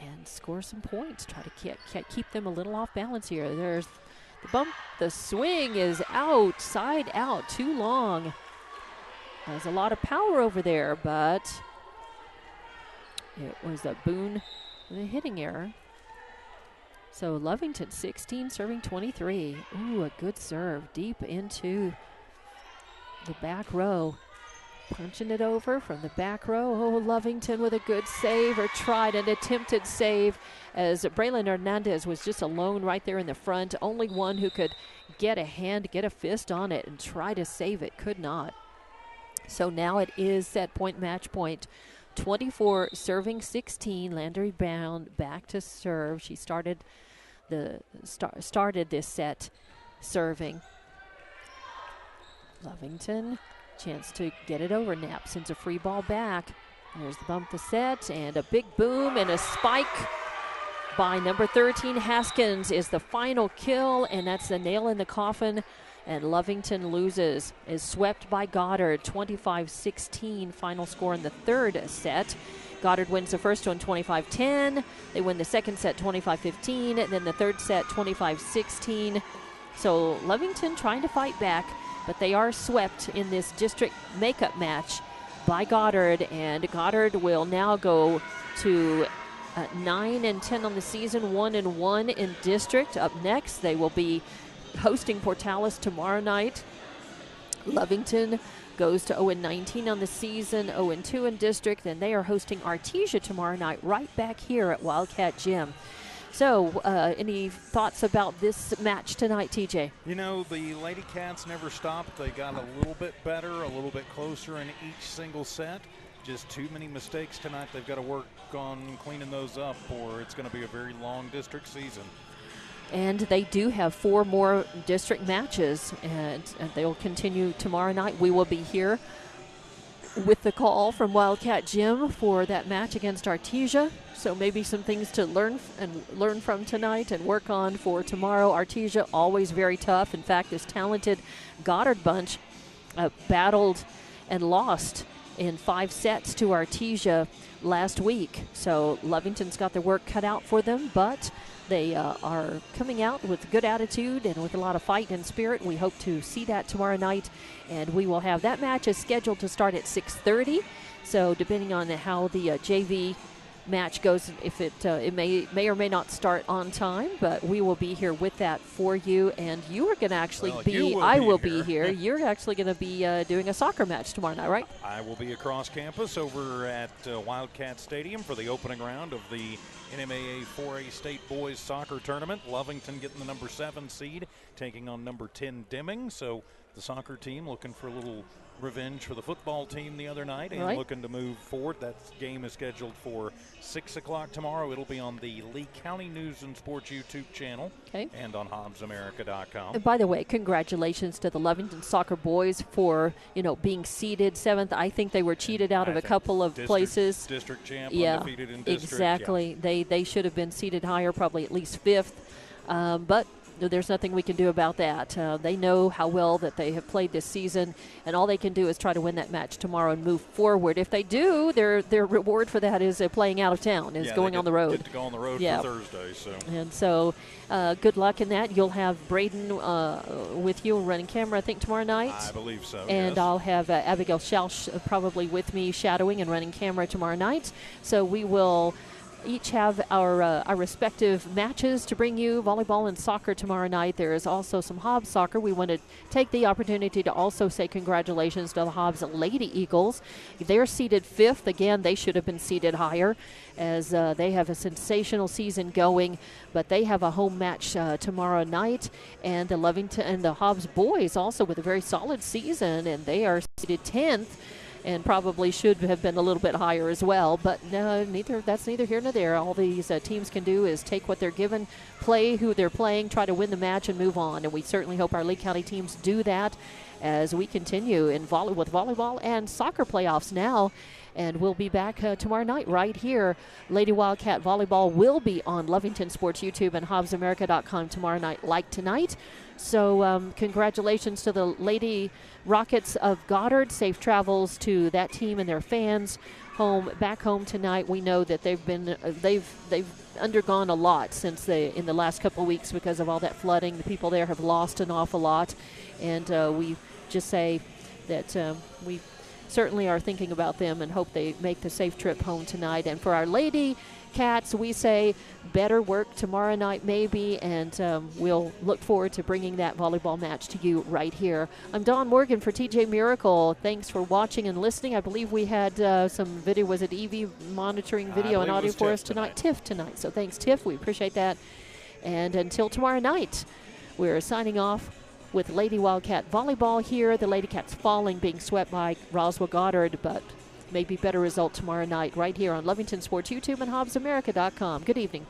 and score some points. Try to keep them a little off balance here. There's the bump. The swing is side out, too long. There's a lot of power over there, but it was a Boone with a hitting error. So Lovington 16, serving 23. Ooh, a good serve deep into the back row. Punching it over from the back row. Oh, Lovington with a good save, or tried an attempted save, as Braylon Hernandez was just alone right there in the front. Only one who could get a fist on it and try to save it. Could not. So now it is set point, match point. 24 serving 16. Landry Brown back to serve. She started this set serving. Lovington, chance to get it over. Knapp sends a free ball back. There's the bump the set, and a big boom and a spike by number 13. Haskins is the final kill, and that's the nail in the coffin. And Lovington is swept by Goddard, 25-16, final score in the third set. Goddard wins the first one 25-10. They win the second set 25-15, and then the third set 25-16. So Lovington trying to fight back, but they are swept in this district makeup match by Goddard, and Goddard will now go to 9-10 on the season, 1-1 in district. Up next, they will be hosting Portales tomorrow night. Lovington goes to 0-19 on the season, 0-2 in district, and they are hosting Artesia tomorrow night right back here at Wildcat Gym. So, any thoughts about this match tonight, TJ? The Lady Cats never stopped. They got a little bit better, a little bit closer in each single set. Just too many mistakes tonight. They've got to work on cleaning those up, or it's going to be a very long district season. And they do have 4 more district matches, and they'll continue tomorrow night. We will be here with the call from Wildcat Gym for that match against Artesia. So maybe some things to learn from tonight and work on for tomorrow. Artesia, always very tough. In fact, this talented Goddard bunch battled and lost in 5 sets to Artesia last week. So Lovington's got their work cut out for them, but they are coming out with good attitude and with a lot of fight and spirit. We hope to see that tomorrow night, and we will have that match is scheduled to start at 6:30. So depending on how the JV match goes, if it may or may not start on time, but we will be here with that for you. And you are going to actually I will be here. You're actually going to be doing a soccer match tomorrow night, right? I will be across campus over at Wildcat Stadium for the opening round of the NMAA 4A State Boys Soccer Tournament. Lovington getting the number 7 seed, taking on number 10 Deming. So the soccer team looking for a little revenge for the football team the other night and looking to move forward. That game is scheduled for 6 o'clock tomorrow. It'll be on the Lee County News and Sports YouTube channel and on HobbsAmerica.com. And by the way, congratulations to the Lovington soccer boys for being seeded 7th. I think they were cheated out of a couple of places. District champ, undefeated in district. Exactly. Yeah. They should have been seeded higher, probably at least 5th. But there's nothing we can do about that. They know how well that they have played this season, and all they can do is try to win that match tomorrow and move forward. If they do, their reward for that is playing out of town, going on the road. Get to go on the road for Thursday. And so good luck in that. You'll have Braden with you running camera, I think, tomorrow night. I believe so, And I'll have Abigail Schalch probably with me shadowing and running camera tomorrow night. So we will each have our respective matches to bring you. Volleyball and soccer tomorrow night. There is also some Hobbs soccer. We want to take the opportunity to also say congratulations to the Hobbs Lady Eagles. They're seated 5th. Again, they should have been seated higher, as they have a sensational season going, but they have a home match tomorrow night. And the Lovington and the Hobbs boys also with a very solid season, and they are seated 10th. And probably should have been a little bit higher as well. But no, that's neither here nor there. All these teams can do is take what they're given, play who they're playing, try to win the match, and move on. And we certainly hope our Lee County teams do that as we continue with volleyball and soccer playoffs now. And we'll be back tomorrow night right here. Lady Wildcat Volleyball will be on Lovington Sports YouTube and HobbsAmerica.com tomorrow night like tonight. So congratulations to the Lady Rockets of Goddard. Safe travels to that team and their fans back home tonight. We know that they've undergone a lot since in the last couple of weeks because of all that flooding. The people there have lost an awful lot. And we just say that we certainly are thinking about them and hope they make the safe trip home tonight. And for our Lady Cats, we say better work tomorrow night maybe, and we'll look forward to bringing that volleyball match to you right here. I'm Dawn Morgan for TJ Miracle. Thanks for watching and listening. I believe we had some video. Was it Evie monitoring video and audio for us tonight? Tiff tonight. So thanks, Tiff. We appreciate that. And until tomorrow night, we're signing off with Lady Wildcat Volleyball here. The Lady Cats falling, being swept by Roswell Goddard, but maybe better result tomorrow night right here on Lovington Sports YouTube and HobbsAmerica.com. Good evening.